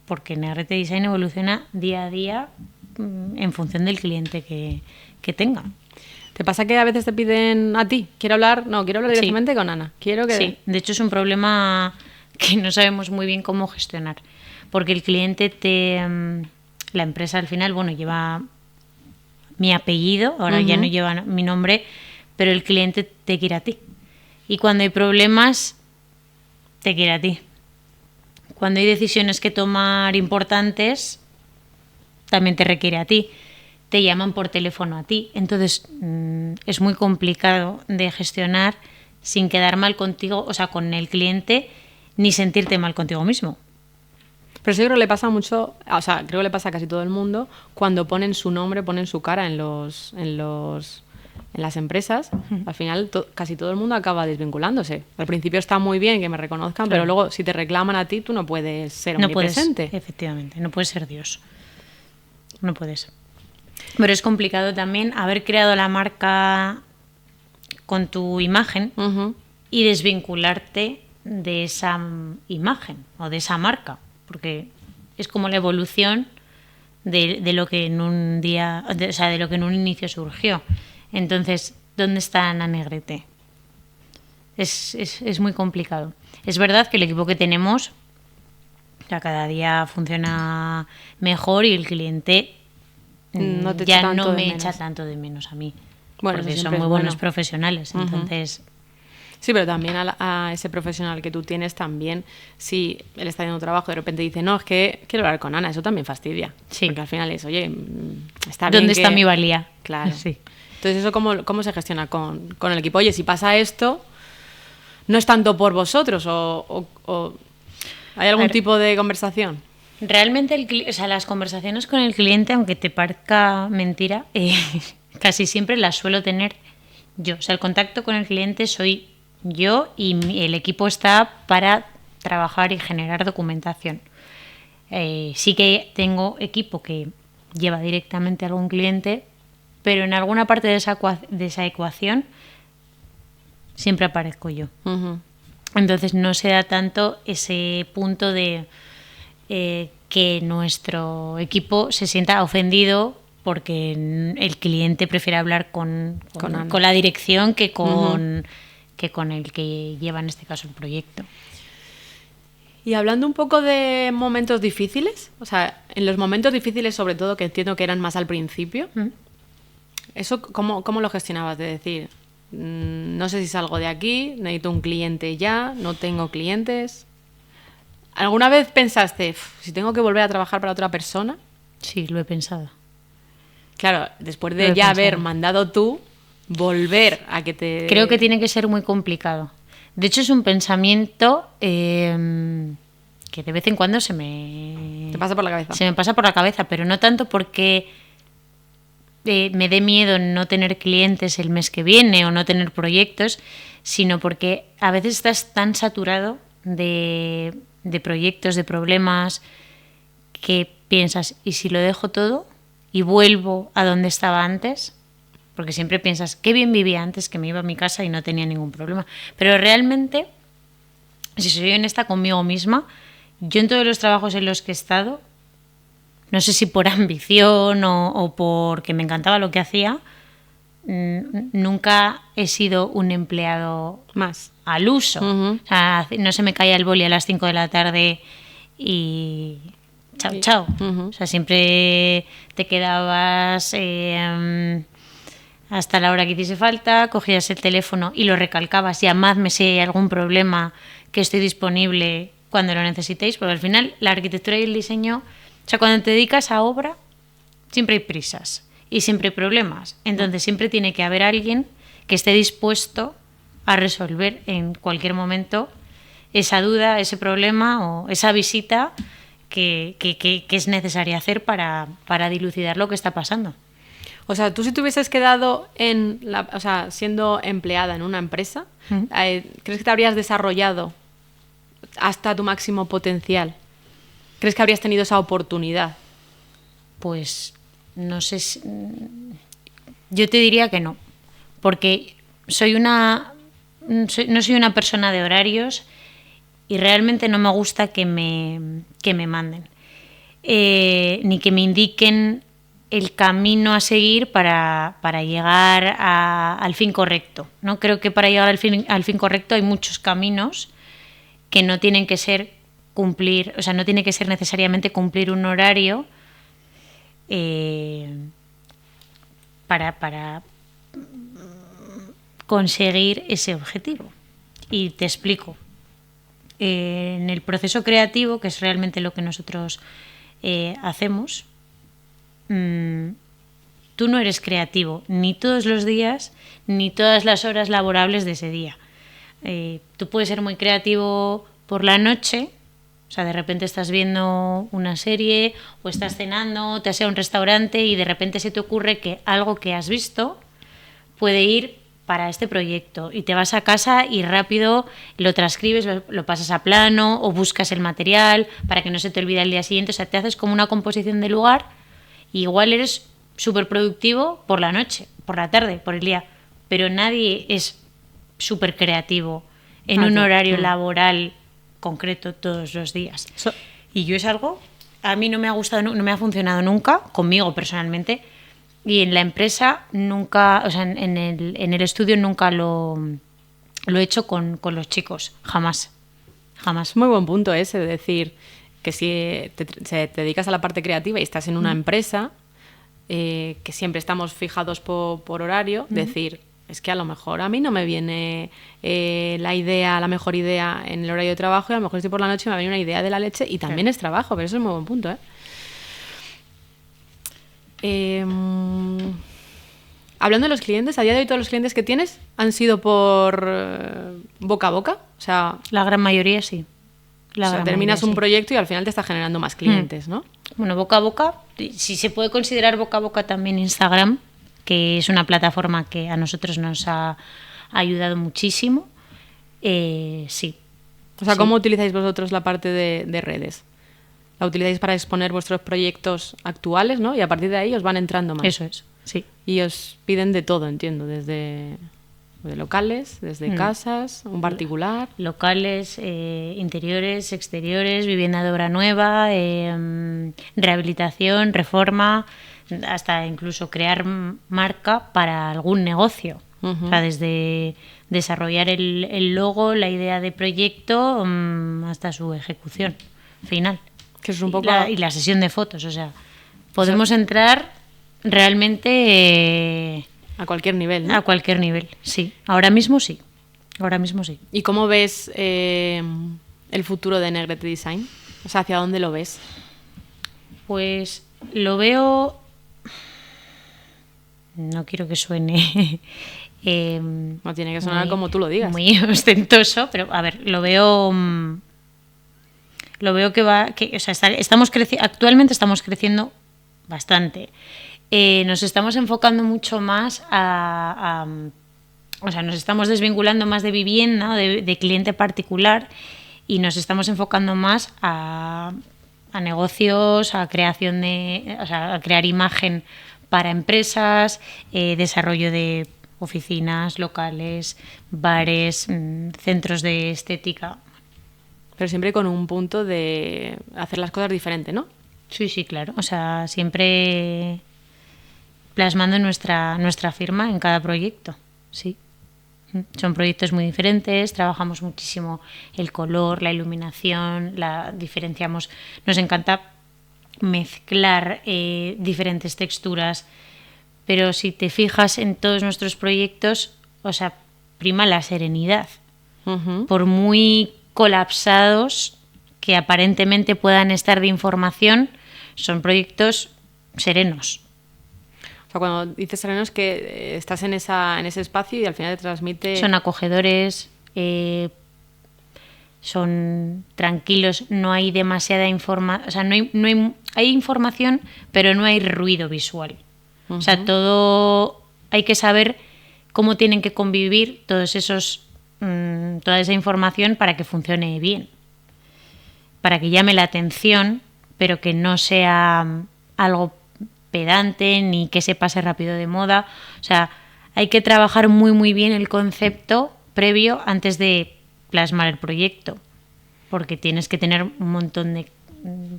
porque Negrete Design evoluciona día a día en función del cliente que tenga. ¿Te pasa que a veces te piden a ti? Quiero hablar directamente con Ana. Sí, de hecho es un problema que no sabemos muy bien cómo gestionar, porque el cliente la empresa al final, bueno, lleva mi apellido, ahora ya no lleva mi nombre, pero el cliente te quiere a ti. Y cuando hay problemas, te quiere a ti. Cuando hay decisiones que tomar importantes, también te requiere a ti. Te llaman por teléfono a ti. Entonces, es muy complicado de gestionar sin quedar mal contigo, o sea, con el cliente, ni sentirte mal contigo mismo. Pero eso creo que le pasa mucho, o sea, creo que le pasa a casi todo el mundo cuando ponen su nombre, ponen su cara en los en las empresas, al final casi todo el mundo acaba desvinculándose. Al principio está muy bien que me reconozcan, pero luego si te reclaman a ti, tú no puedes ser omnipresente. Efectivamente, no puedes ser Dios. No puedes. Pero es complicado también haber creado la marca con tu imagen y desvincularte de esa imagen o de esa marca, porque es como la evolución de lo que en un día, de lo que en un inicio surgió. Entonces, ¿dónde está Ana Negrete? Es muy complicado. Es verdad que el equipo que tenemos cada día funciona mejor y el cliente ya no me echa tanto de menos a mí. Bueno, porque son muy buenos profesionales. Entonces... Sí, pero también a ese profesional que tú tienes también, si él está haciendo trabajo y de repente dice, no, es que quiero hablar con Ana, eso también fastidia. Sí. Porque al final es, oye, está bien. ¿Dónde está mi valía? Claro. Sí. Entonces, ¿eso cómo se gestiona con el equipo? Oye, si pasa esto, no es tanto por vosotros o ¿hay algún tipo de conversación? Realmente, las conversaciones con el cliente, aunque te parezca mentira, casi siempre las suelo tener yo. O sea, el contacto con el cliente soy yo y el equipo está para trabajar y generar documentación. Sí que tengo equipo que lleva directamente a algún cliente, pero en alguna parte de esa ecuación siempre aparezco yo. Entonces no se da tanto ese punto de que nuestro equipo se sienta ofendido porque el cliente prefiere hablar con la dirección que con el que lleva en este caso el proyecto. Y hablando un poco de momentos difíciles, o sea, en los momentos difíciles sobre todo, que entiendo que eran más al principio, ¿eso cómo lo gestionabas? De decir, no sé si salgo de aquí, necesito un cliente ya, no tengo clientes. ¿Alguna vez pensaste, si tengo que volver a trabajar para otra persona? Sí, lo he pensado. Claro, después de ya haber mandado tú, volver a que te... Creo que tiene que ser muy complicado. De hecho, es un pensamiento que de vez en cuando te pasa por la cabeza. Se me pasa por la cabeza, pero no tanto porque me dé miedo no tener clientes el mes que viene o no tener proyectos, sino porque a veces estás tan saturado de proyectos, de problemas, que piensas, ¿y si lo dejo todo y vuelvo a donde estaba antes? Porque siempre piensas, qué bien vivía antes, que me iba a mi casa y no tenía ningún problema. Pero realmente, si soy honesta conmigo misma, yo en todos los trabajos en los que he estado, no sé si por ambición o porque me encantaba lo que hacía, nunca he sido un empleado más al uso. O sea, no se me caía el boli a las 5 de la tarde y chao, chao. O sea, siempre te quedabas hasta la hora que hiciese falta, cogías el teléfono y lo recalcabas, llamadme si hay algún problema, que estoy disponible cuando lo necesitéis, porque al final la arquitectura y el diseño, o sea, cuando te dedicas a obra, siempre hay prisas y siempre hay problemas. Entonces siempre tiene que haber alguien que esté dispuesto a resolver en cualquier momento esa duda, ese problema o esa visita que es necesaria hacer para dilucidar lo que está pasando. O sea, tú si te hubieses quedado siendo empleada en una empresa, ¿crees que te habrías desarrollado hasta tu máximo potencial? ¿Crees que habrías tenido esa oportunidad? Pues no sé yo te diría que no, porque no soy una persona de horarios y realmente no me gusta que me manden ni que me indiquen el camino a seguir para llegar al fin correcto, ¿no? Creo que para llegar al fin correcto hay muchos caminos que no tienen que ser cumplir, o sea, no tiene que ser necesariamente cumplir un horario para conseguir ese objetivo. Y te explico. En el proceso creativo, que es realmente lo que nosotros hacemos, tú no eres creativo ni todos los días ni todas las horas laborables de ese día. Tú puedes ser muy creativo por la noche, o sea, de repente estás viendo una serie o estás cenando, te has ido a un restaurante y de repente se te ocurre que algo que has visto puede ir para este proyecto, y te vas a casa y rápido lo transcribes, lo pasas a plano o buscas el material para que no se te olvide el día siguiente. O sea, te haces como una composición de lugar y igual eres súper productivo por la noche, por la tarde, por el día, pero nadie es súper creativo en un horario laboral concreto todos los días. Y yo es algo, a mí no me ha gustado, no me ha funcionado nunca, conmigo personalmente, y en la empresa nunca, o sea, en el estudio nunca lo he hecho con los chicos, jamás. Muy buen punto ese, de decir que si te dedicas a la parte creativa y estás en una empresa, que siempre estamos fijados por horario, decir, es que a lo mejor a mí no me viene la mejor idea en el horario de trabajo, y a lo mejor estoy por la noche y me viene una idea de la leche y también es trabajo, pero eso es muy buen punto, Hablando de los clientes, a día de hoy todos los clientes que tienes han sido por boca a boca, o sea, la gran mayoría sí. Terminas un proyecto y al final te está generando más clientes, ¿no? Bueno, boca a boca, si se puede considerar boca a boca también Instagram, que es una plataforma que a nosotros nos ha ayudado muchísimo, sí. O sea, ¿cómo utilizáis vosotros la parte de redes? La utilizáis para exponer vuestros proyectos actuales, ¿no? Y a partir de ahí os van entrando más. Eso es, sí. Y os piden de todo, entiendo, desde de locales, desde casas, un particular. Locales, interiores, exteriores, vivienda de obra nueva, rehabilitación, reforma, hasta incluso crear marca para algún negocio. O sea, desde desarrollar el logo, la idea de proyecto, hasta su ejecución final. Que es un poco... y la sesión de fotos, o sea, podemos entrar realmente... a cualquier nivel, ¿no? A cualquier nivel, sí. Ahora mismo sí. ¿Y cómo ves el futuro de Negrete Design? O sea, ¿hacia dónde lo ves? Pues lo veo... No quiero que suene... no tiene que sonar como tú lo digas. Muy ostentoso, pero a ver, lo veo que va... o sea, actualmente estamos creciendo bastante. Nos estamos enfocando mucho más o sea, nos estamos desvinculando más de vivienda, de cliente particular, y nos estamos enfocando más a negocios, a creación o sea, a crear imagen para empresas, desarrollo de oficinas, locales, bares, centros de estética. Pero siempre con un punto de hacer las cosas diferente, ¿no? Sí, claro. O sea, siempre plasmando nuestra firma en cada proyecto, sí. Son proyectos muy diferentes, trabajamos muchísimo el color, la iluminación, diferenciamos. Nos encanta mezclar diferentes texturas, pero si te fijas en todos nuestros proyectos, o sea, prima la serenidad. Por muy colapsados que aparentemente puedan estar de información, son proyectos serenos. O sea, cuando dices serenos, que estás en ese espacio y al final te transmite... Son acogedores, son tranquilos, no hay demasiada información, o sea, hay información, pero no hay ruido visual. O sea, todo hay que saber cómo tienen que convivir toda esa información para que funcione bien, para que llame la atención, pero que no sea algo pedante ni que se pase rápido de moda. O sea, hay que trabajar muy muy bien el concepto previo antes de plasmar el proyecto, porque tienes que tener un montón de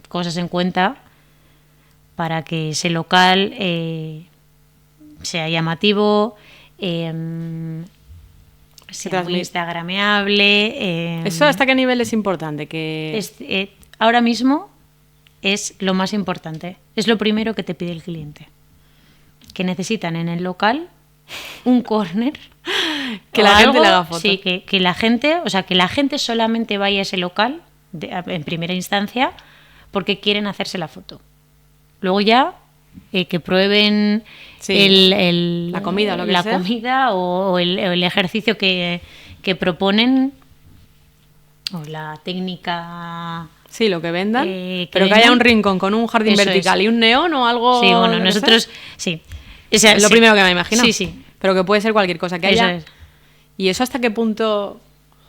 cosas en cuenta para que ese local sea llamativo, sea muy instagrameable. ¿Eso hasta qué nivel es importante? Ahora mismo es lo más importante. Es lo primero que te pide el cliente. Que necesitan en el local un corner. Que la gente le haga foto. Sí, que la gente, o sea, que la gente solamente vaya a ese local en primera instancia porque quieren hacerse la foto. Luego ya que prueben la comida, lo que sea. Comida o el ejercicio que proponen, o la técnica. Sí, lo que vendan, pero que haya un rincón con un jardín vertical y un neón o algo. Sí, bueno, nosotros sí. Es lo primero que me imagino. Sí. Pero que puede ser cualquier cosa que Eso haya. es. ¿Y eso hasta qué punto?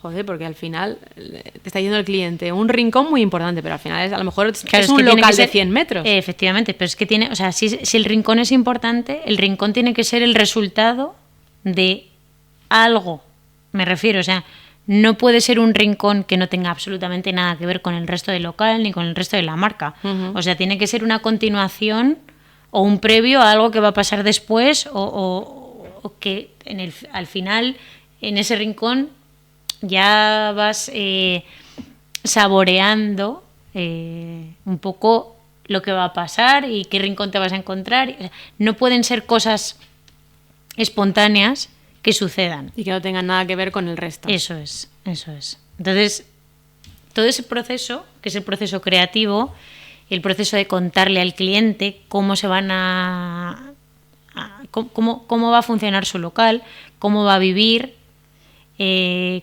Joder, porque al final te está diciendo el cliente un rincón muy importante, pero al final a lo mejor Claro, es que un tiene local que de ser- 100 metros. Efectivamente, pero es que tiene, o sea, si el rincón es importante, el rincón tiene que ser el resultado de algo. Me refiero, o sea, no puede ser un rincón que no tenga absolutamente nada que ver con el resto del local ni con el resto de la marca. O sea, tiene que ser una continuación o un previo a algo que va a pasar después o que al final en ese rincón ya vas saboreando un poco lo que va a pasar y qué rincón te vas a encontrar. O sea, no pueden ser cosas espontáneas que sucedan. Y que no tengan nada que ver con el resto. Eso es, eso es. Entonces, todo ese proceso, que es el proceso creativo, el proceso de contarle al cliente cómo se van cómo va a funcionar su local, cómo va a vivir,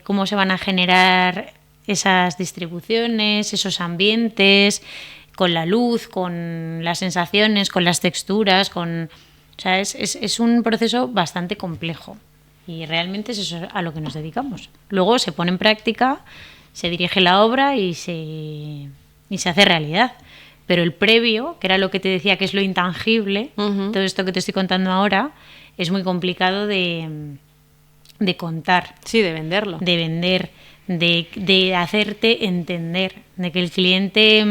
cómo se van a generar esas distribuciones, esos ambientes, con la luz, con las sensaciones, con las texturas, o sea, es un proceso bastante complejo. Y realmente es eso a lo que nos dedicamos. Luego se pone en práctica, se dirige la obra y se hace realidad. Pero el previo, que era lo que te decía que es lo intangible, todo esto que te estoy contando ahora, es muy complicado de contar. Sí, de venderlo. De vender, de hacerte entender, de que el cliente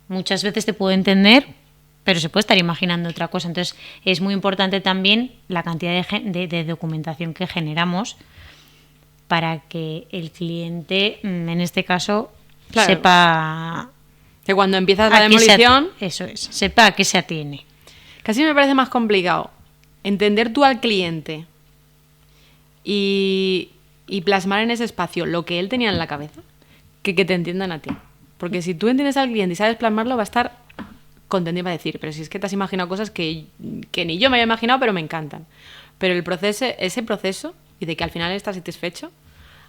muchas veces te puede entender, pero se puede estar imaginando otra cosa. Entonces es muy importante también la cantidad de documentación que generamos para que el cliente, en este caso, Claro. sepa... Que cuando empiezas la demolición... Eso es, sepa a qué se atiene. Casi me parece más complicado entender tú al cliente y plasmar en ese espacio lo que él tenía en la cabeza que te entiendan a ti. Porque si tú entiendes al cliente y sabes plasmarlo, va a estar contento y va a decir, pero si es que te has imaginado cosas que ni yo me había imaginado, pero me encantan. Pero ese proceso, y de que al final estás satisfecho,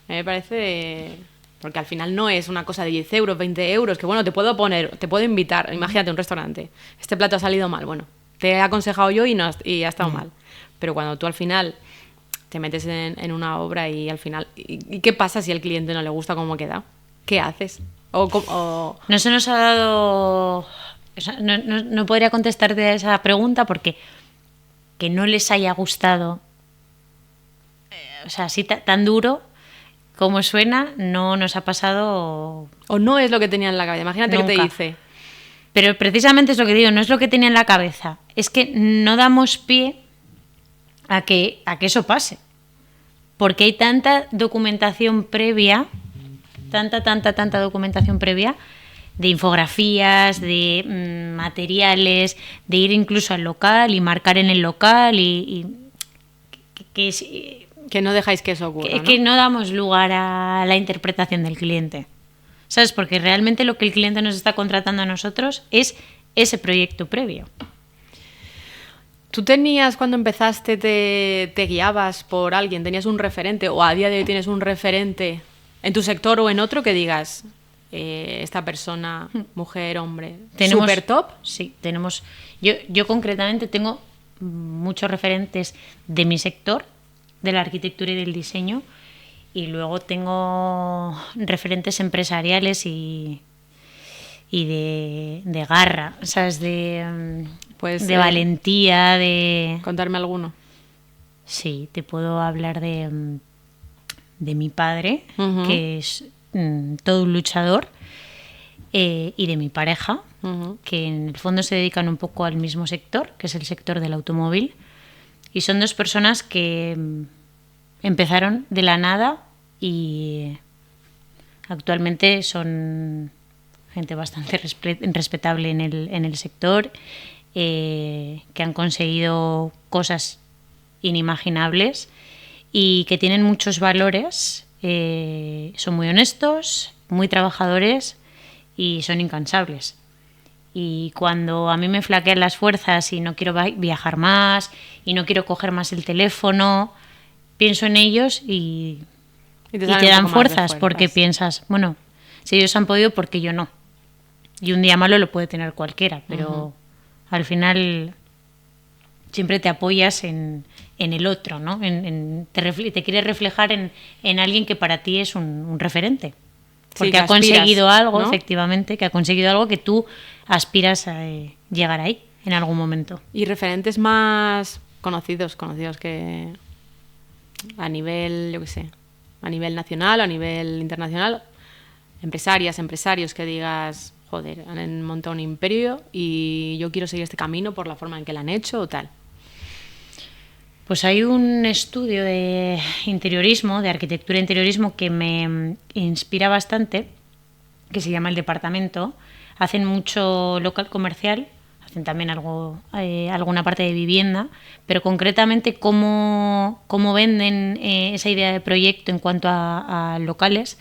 a mí me parece... Porque al final no es una cosa de 10 euros, 20 euros, que bueno, te puedo invitar, imagínate un restaurante, este plato ha salido mal, bueno, te he aconsejado yo y ha estado mal. Pero cuando tú al final te metes en una obra y al final... ¿Y qué pasa si al cliente no le gusta cómo queda? ¿Qué haces? No se nos ha dado... O sea, no podría contestarte a esa pregunta porque que no les haya gustado, o sea, así tan duro como suena, no nos ha pasado. O no es lo que tenía en la cabeza. Imagínate nunca. que te dice. Pero precisamente es lo que digo, no es lo que tenía en la cabeza. Es que no damos pie a que eso pase. Porque hay tanta documentación previa, tanta documentación previa de infografías, de materiales, de ir incluso al local y marcar en el local que no dejáis que eso ocurra, ¿no? Que no damos lugar a la interpretación del cliente. ¿Sabes? Porque realmente lo que el cliente nos está contratando a nosotros es ese proyecto previo. ¿Tú tenías, cuando empezaste, te guiabas por alguien? ¿Tenías un referente? ¿O a día de hoy tienes un referente en tu sector o en otro que digas, esta persona, mujer, hombre, súper top? Sí, tenemos... Yo concretamente tengo muchos referentes de mi sector, de la arquitectura y del diseño, y luego tengo referentes empresariales y de garra, ¿sabes? De valentía, de... Contarme alguno. Sí, te puedo hablar de mi padre, que es todo un luchador, y de mi pareja, que en el fondo se dedican un poco al mismo sector, que es el sector del automóvil. Y son dos personas que empezaron de la nada y actualmente son gente bastante respetable en el sector, que han conseguido cosas inimaginables y que tienen muchos valores, son muy honestos, muy trabajadores y son incansables. Y cuando a mí me flaquean las fuerzas y no quiero viajar más y no quiero coger más el teléfono, pienso en ellos y te dan fuerzas, porque piensas, bueno, si ellos han podido, ¿por qué yo no? Y un día malo lo puede tener cualquiera, pero al final siempre te apoyas en el otro, ¿no? Te quieres reflejar en alguien que para ti es un referente. Porque ha conseguido algo, ¿no? Efectivamente, que ha conseguido algo que tú aspiras a llegar ahí en algún momento. Y referentes más conocidos que a nivel, yo qué sé, a nivel nacional o a nivel internacional, empresarios que digas, joder, han montado un imperio y yo quiero seguir este camino por la forma en que lo han hecho o tal. Pues hay un estudio de interiorismo, de arquitectura e interiorismo, que me inspira bastante, que se llama El Departamento. Hacen mucho local comercial, hacen también alguna parte de vivienda, pero concretamente cómo venden esa idea de proyecto en cuanto a locales,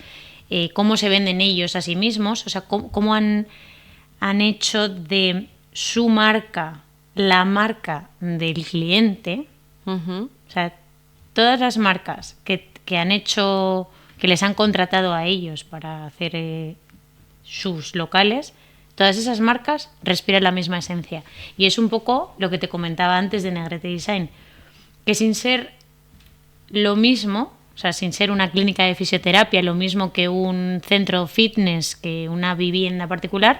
cómo se venden ellos a sí mismos, o sea, cómo han hecho de su marca la marca del cliente. Uh-huh. O sea, todas las marcas que han hecho, que les han contratado a ellos para hacer sus locales, todas esas marcas respiran la misma esencia. Y es un poco lo que te comentaba antes de Negrete Design, que sin ser lo mismo, o sea, sin ser una clínica de fisioterapia, lo mismo que un centro fitness, que una vivienda particular,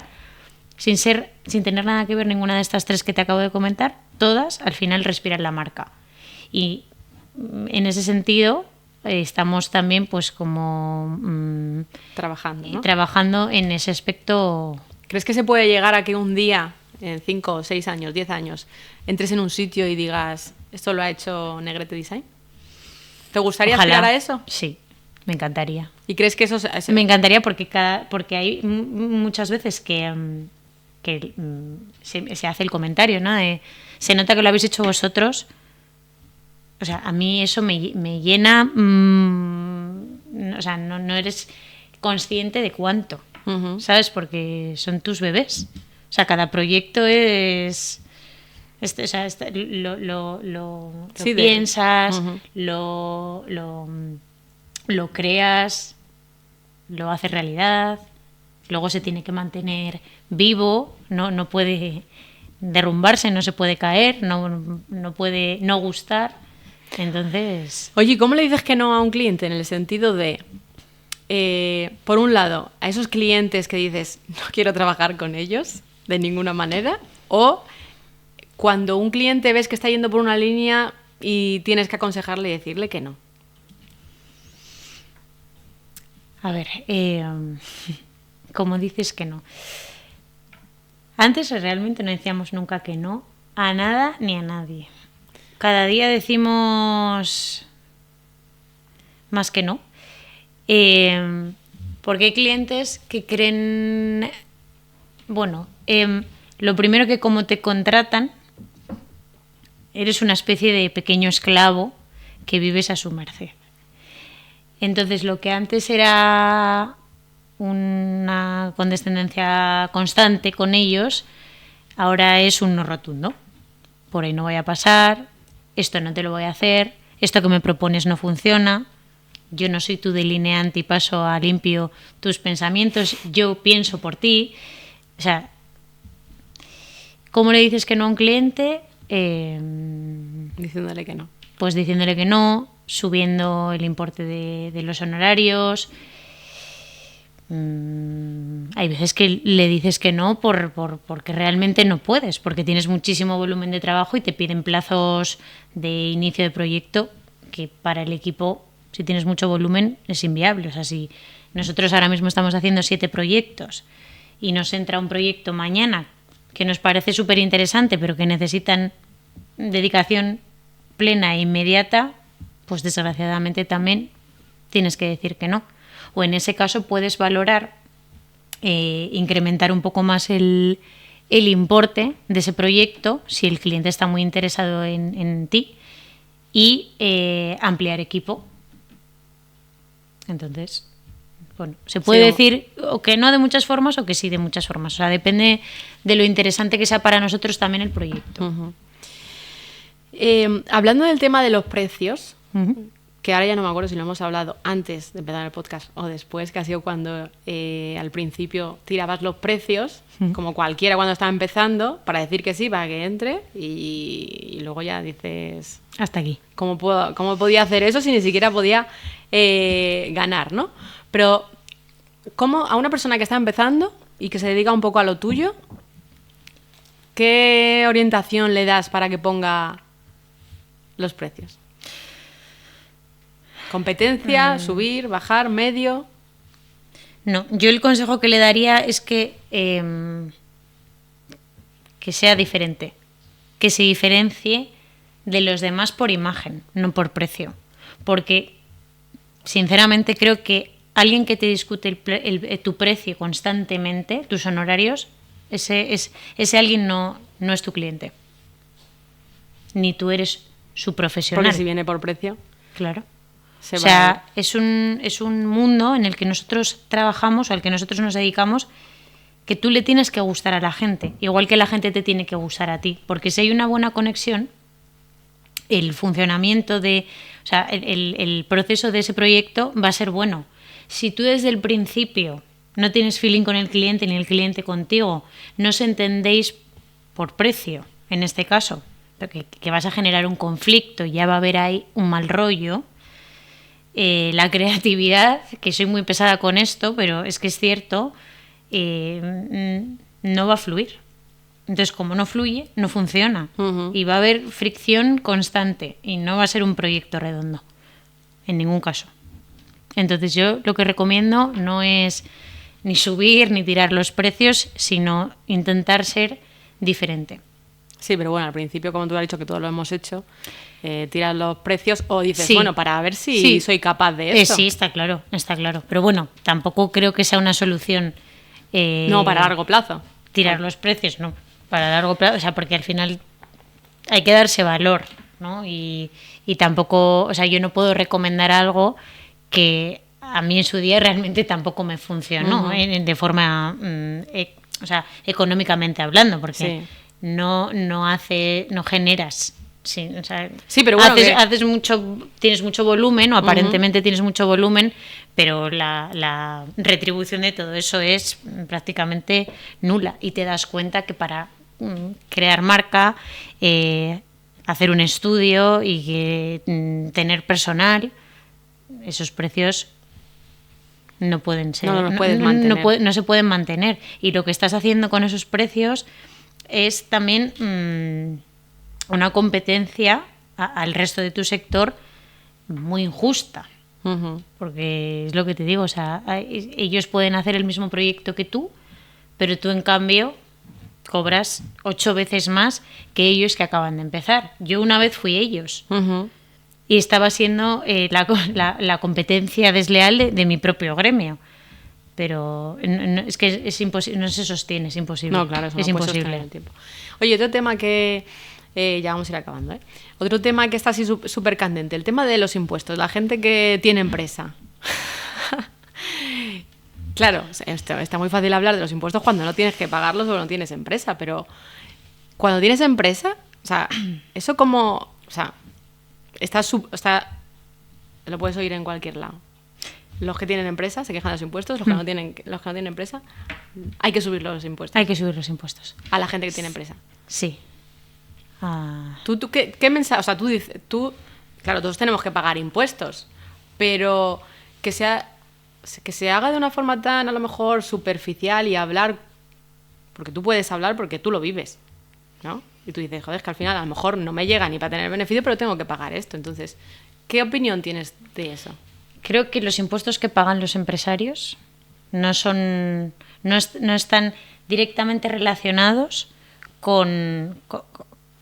sin tener nada que ver ninguna de estas tres que te acabo de comentar, todas al final respiran la marca. Y en ese sentido estamos también pues como trabajando, ¿no? Trabajando en ese aspecto. ¿Crees que se puede llegar a que un día, en 5, 6 años, 10 años, entres en un sitio y digas, esto lo ha hecho Negrete Design? ¿Te gustaría aspirar a eso? Sí, me encantaría. ¿Y crees que eso me encantaría porque hay muchas veces que se hace el comentario, ¿no? Se nota que lo habéis hecho vosotros. O sea, a mí eso me llena. O sea, no eres consciente de cuánto, uh-huh. ¿sabes? Porque son tus bebés. O sea, cada proyecto es. O sea, lo sí, piensas, uh-huh. lo creas, lo haces realidad. Luego se tiene que mantener vivo, no puede derrumbarse, no se puede caer, no puede no gustar. Entonces... Oye, ¿cómo le dices que no a un cliente? En el sentido de, por un lado, a esos clientes que dices, no quiero trabajar con ellos de ninguna manera, o cuando un cliente ves que está yendo por una línea y tienes que aconsejarle y decirle que no. A ver, como dices que no. Antes realmente no decíamos nunca que no a nada ni a nadie. Cada día decimos más que no. Porque hay clientes que creen... Bueno, lo primero que como te contratan, eres una especie de pequeño esclavo que vives a su merced. Entonces, lo que antes era una condescendencia constante con ellos, ahora es un no rotundo. Por ahí no voy a pasar, esto no te lo voy a hacer, esto que me propones no funciona, yo no soy tu delineante y paso a limpio tus pensamientos, yo pienso por ti. O sea, ¿cómo le dices que no a un cliente? Diciéndole que no. Pues diciéndole que no, subiendo el importe de los honorarios. Hay veces que le dices que no porque realmente no puedes, porque tienes muchísimo volumen de trabajo y te piden plazos de inicio de proyecto que para el equipo, si tienes mucho volumen, es inviable. O sea, si nosotros ahora mismo estamos haciendo 7 proyectos y nos entra un proyecto mañana que nos parece súper interesante pero que necesitan dedicación plena e inmediata, pues desgraciadamente también tienes que decir que no. O en ese caso puedes valorar incrementar un poco más el importe de ese proyecto si el cliente está muy interesado en ti y ampliar equipo. Entonces, bueno, se puede decir o que no de muchas formas o que sí de muchas formas. O sea, depende de lo interesante que sea para nosotros también el proyecto. Uh-huh. Hablando del tema de los precios, uh-huh. que ahora ya no me acuerdo si lo hemos hablado antes de empezar el podcast o después, que ha sido cuando al principio tirabas los precios, como cualquiera cuando estaba empezando, para decir que sí, para que entre, y luego ya dices... Hasta aquí. ¿Cómo podía hacer eso si ni siquiera podía ganar, ¿no? Pero, ¿cómo a una persona que está empezando y que se dedica un poco a lo tuyo, qué orientación le das para que ponga los precios? ¿Competencia, subir, bajar, medio? No, yo el consejo que le daría es que sea diferente, que se diferencie de los demás por imagen, no por precio. Porque, sinceramente, creo que alguien que te discute tu precio constantemente, tus honorarios, ese alguien no es tu cliente. Ni tú eres su profesional. Porque si viene por precio... Claro. O sea, es un mundo en el que nosotros trabajamos, o al que nosotros nos dedicamos, que tú le tienes que gustar a la gente, igual que la gente te tiene que gustar a ti. Porque si hay una buena conexión, el funcionamiento o sea, el proceso de ese proyecto va a ser bueno. Si tú desde el principio no tienes feeling con el cliente ni el cliente contigo, no os entendéis por precio, en este caso, que vas a generar un conflicto y ya va a haber ahí un mal rollo, la creatividad, que soy muy pesada con esto, pero es que es cierto, no va a fluir. Entonces, como no fluye, no funciona. Y va a haber fricción constante y no va a ser un proyecto redondo, en ningún caso. Entonces, yo lo que recomiendo no es ni subir ni tirar los precios, sino intentar ser diferente. Sí, pero bueno, al principio, como tú has dicho, que todos lo hemos hecho, tiras los precios o dices, sí, bueno, para ver si soy capaz de esto. Sí, está claro. Pero bueno, tampoco creo que sea una solución... no, para largo plazo. Tirar los precios, no. Para largo plazo, o sea, porque al final hay que darse valor, ¿no? Y tampoco, o sea, yo no puedo recomendar algo que a mí en su día realmente tampoco me funcionó, de forma, o sea, económicamente hablando, porque... Sí. No generas. Sí, o sea, sí, pero bueno, tienes mucho volumen, o aparentemente tienes mucho volumen, pero la retribución de todo eso es prácticamente nula. Y te das cuenta que para crear marca, hacer un estudio y tener personal, esos precios no pueden ser. No se pueden mantener. Y lo que estás haciendo con esos precios es también una competencia al resto de tu sector muy injusta. Porque es lo que te digo, o sea, ellos pueden hacer el mismo proyecto que tú, pero tú en cambio cobras 8 veces más que ellos que acaban de empezar. Yo una vez fui ellos y estaba siendo la competencia desleal de mi propio gremio. Pero es que es imposible, no se sostiene, es imposible. No, claro, eso es no imposible. Puede el tiempo. Oye, otro tema que ya vamos a ir acabando, Otro tema que está así súper candente, el tema de los impuestos, la gente que tiene empresa. Claro, está muy fácil hablar de los impuestos cuando no tienes que pagarlos o no tienes empresa, pero cuando tienes empresa, o sea, eso como, o sea, lo puedes oír en cualquier lado. Los que tienen empresa se quejan de los impuestos, los que no tienen empresa, hay que subir los impuestos. Hay que subir los impuestos. A la gente que tiene empresa. Sí. ¿Tú qué mensaje? O sea, tú, claro, todos tenemos que pagar impuestos, pero que se haga de una forma tan, a lo mejor, superficial y hablar, porque tú puedes hablar porque tú lo vives, ¿no? Y tú dices, joder, es que al final a lo mejor no me llega ni para tener beneficio, pero tengo que pagar esto. Entonces, ¿qué opinión tienes de eso? Creo que los impuestos que pagan los empresarios no están directamente relacionados con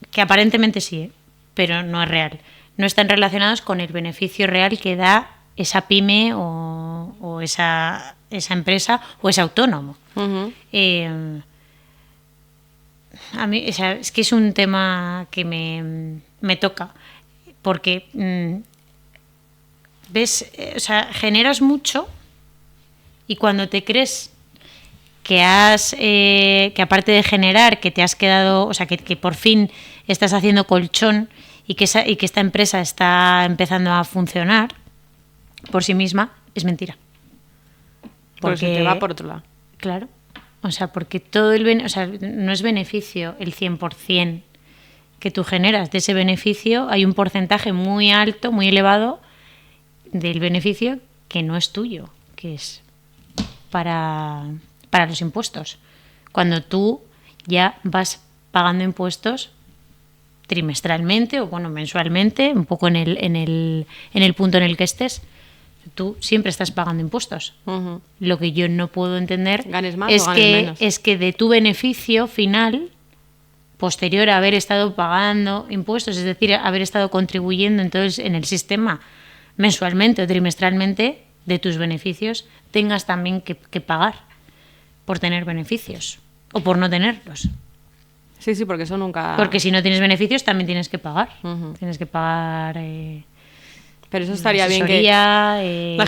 que aparentemente sí, pero no es real. No están relacionados con el beneficio real que da esa pyme o esa empresa o ese autónomo. A mí, o sea, es que es un tema que me toca, porque ves, o sea, generas mucho y cuando te crees que aparte de generar, que te has quedado, o sea, que por fin estás haciendo colchón y que esta empresa está empezando a funcionar por sí misma, es mentira. Porque te va por otro lado. Claro. O sea, porque no es beneficio el 100% que tú generas. De ese beneficio hay un porcentaje muy alto, muy elevado del beneficio que no es tuyo, que es para los impuestos. Cuando tú ya vas pagando impuestos trimestralmente o mensualmente, un poco en el punto en el que estés, tú siempre estás pagando impuestos. Uh-huh. Lo que yo no puedo entender ganes más o ganes menos. Es que de tu beneficio final, posterior a haber estado pagando impuestos, es decir, haber estado contribuyendo entonces en el sistema mensualmente o trimestralmente, de tus beneficios tengas también que pagar por tener beneficios o por no tenerlos. Sí, porque eso nunca... Porque si no tienes beneficios también tienes que pagar. Uh-huh. Tienes que pagar... Pero eso estaría bien que la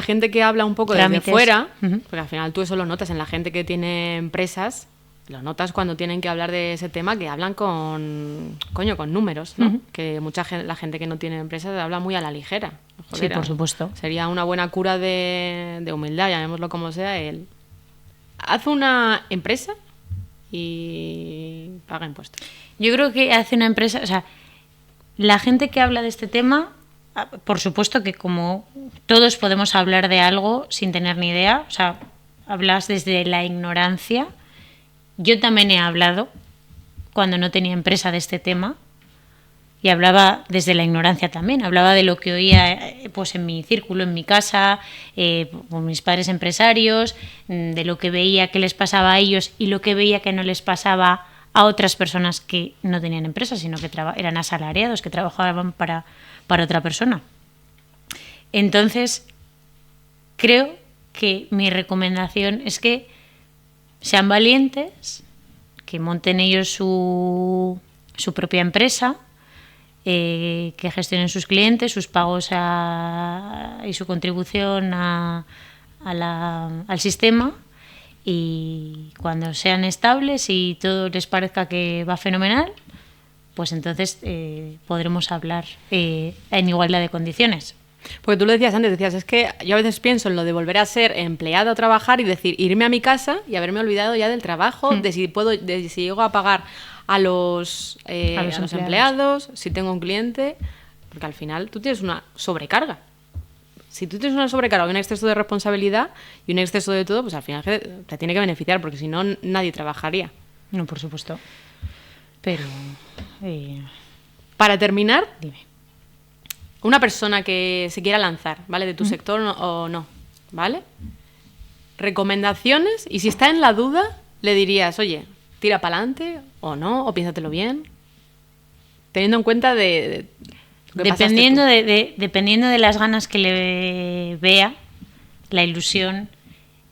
gente que habla un poco trámites, desde fuera, uh-huh. Porque al final tú eso lo notas en la gente que tiene empresas, lo notas cuando tienen que hablar de ese tema, que hablan con números, ¿no? Uh-huh. Que la gente que no tiene empresas habla muy a la ligera. Joder, sí, por supuesto. Sería una buena cura de humildad, llamémoslo como sea, haz una empresa y paga impuestos. Yo creo que hace una empresa, o sea, la gente que habla de este tema, por supuesto que como todos podemos hablar de algo sin tener ni idea, o sea, hablas desde la ignorancia. Yo también he hablado cuando no tenía empresa de este tema y hablaba desde la ignorancia también, hablaba de lo que oía pues en mi círculo, en mi casa, con mis padres empresarios, de lo que veía que les pasaba a ellos y lo que veía que no les pasaba a otras personas que no tenían empresa, sino que eran asalariados, que trabajaban para otra persona. Entonces, creo que mi recomendación es que sean valientes, que monten ellos su propia empresa, que gestionen sus clientes, sus pagos y su contribución al sistema. Y cuando sean estables y todo les parezca que va fenomenal, pues entonces podremos hablar en igualdad de condiciones. Porque tú lo decías antes, es que yo a veces pienso en lo de volver a ser empleado a trabajar y decir, irme a mi casa y haberme olvidado ya del trabajo, de si llego a pagar a los empleados, si tengo un cliente, porque al final tú tienes una sobrecarga. Si tú tienes una sobrecarga y un exceso de responsabilidad y un exceso de todo, pues al final te tiene que beneficiar, porque si no, nadie trabajaría. No, por supuesto. Pero... Para terminar, dime. Una persona que se quiera lanzar, ¿vale? De tu sector o no, ¿vale? Recomendaciones, y si está en la duda, le dirías, oye, tira para adelante o no, o piénsatelo bien, teniendo en cuenta dependiendo de las ganas que le vea, la ilusión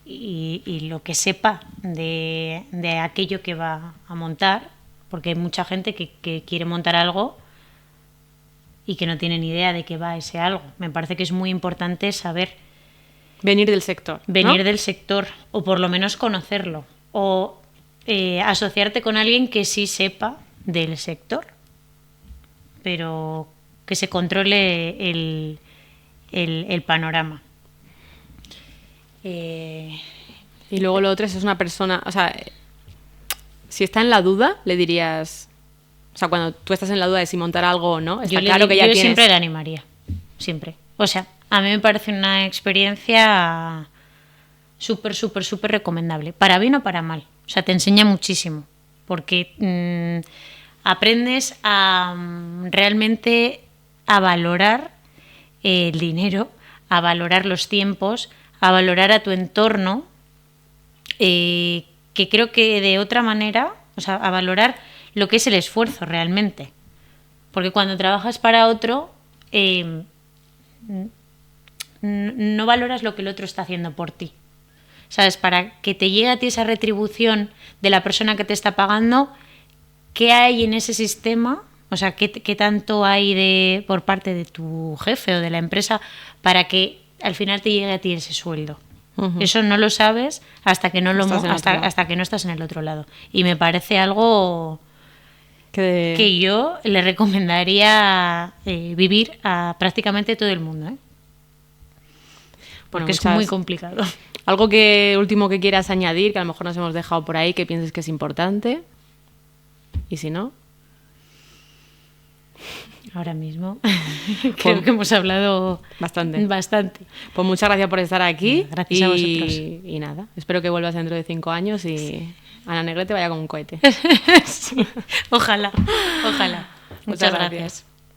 y lo que sepa de aquello que va a montar, porque hay mucha gente que quiere montar algo y que no tiene ni idea de qué va ese algo. Me parece que es muy importante saber... Venir del sector. Venir del sector, o por lo menos conocerlo, o asociarte con alguien que sí sepa del sector, pero que se controle el panorama. Y luego lo otro es una persona... O sea, si está en la duda, le dirías... O sea, cuando tú estás en la duda de si montar algo o no, está claro que ya tienes... Yo siempre le animaría, siempre. O sea, a mí me parece una experiencia súper, súper, súper recomendable. Para bien o para mal. O sea, te enseña muchísimo. Porque aprendes realmente a valorar el dinero, a valorar los tiempos, a valorar a tu entorno, que creo que de otra manera, o sea, a valorar lo que es el esfuerzo realmente. Porque cuando trabajas para otro, no valoras lo que el otro está haciendo por ti. ¿Sabes? Para que te llegue a ti esa retribución de la persona que te está pagando, ¿qué hay en ese sistema? O sea, ¿qué tanto hay por parte de tu jefe o de la empresa para que al final te llegue a ti ese sueldo? Uh-huh. Eso no lo sabes hasta que no estás en el otro lado. Y me parece algo que yo le recomendaría vivir a prácticamente todo el mundo, ¿eh? Porque es muy complicado. ¿Algo último que quieras añadir, que a lo mejor nos hemos dejado por ahí, que pienses que es importante? Y si no... Ahora mismo creo que hemos hablado bastante. Pues muchas gracias por estar aquí. Gracias a vosotros. Y nada, espero que vuelvas dentro de 5 años y Ana Negrete vaya como un cohete. Sí, ojalá. Muchas gracias.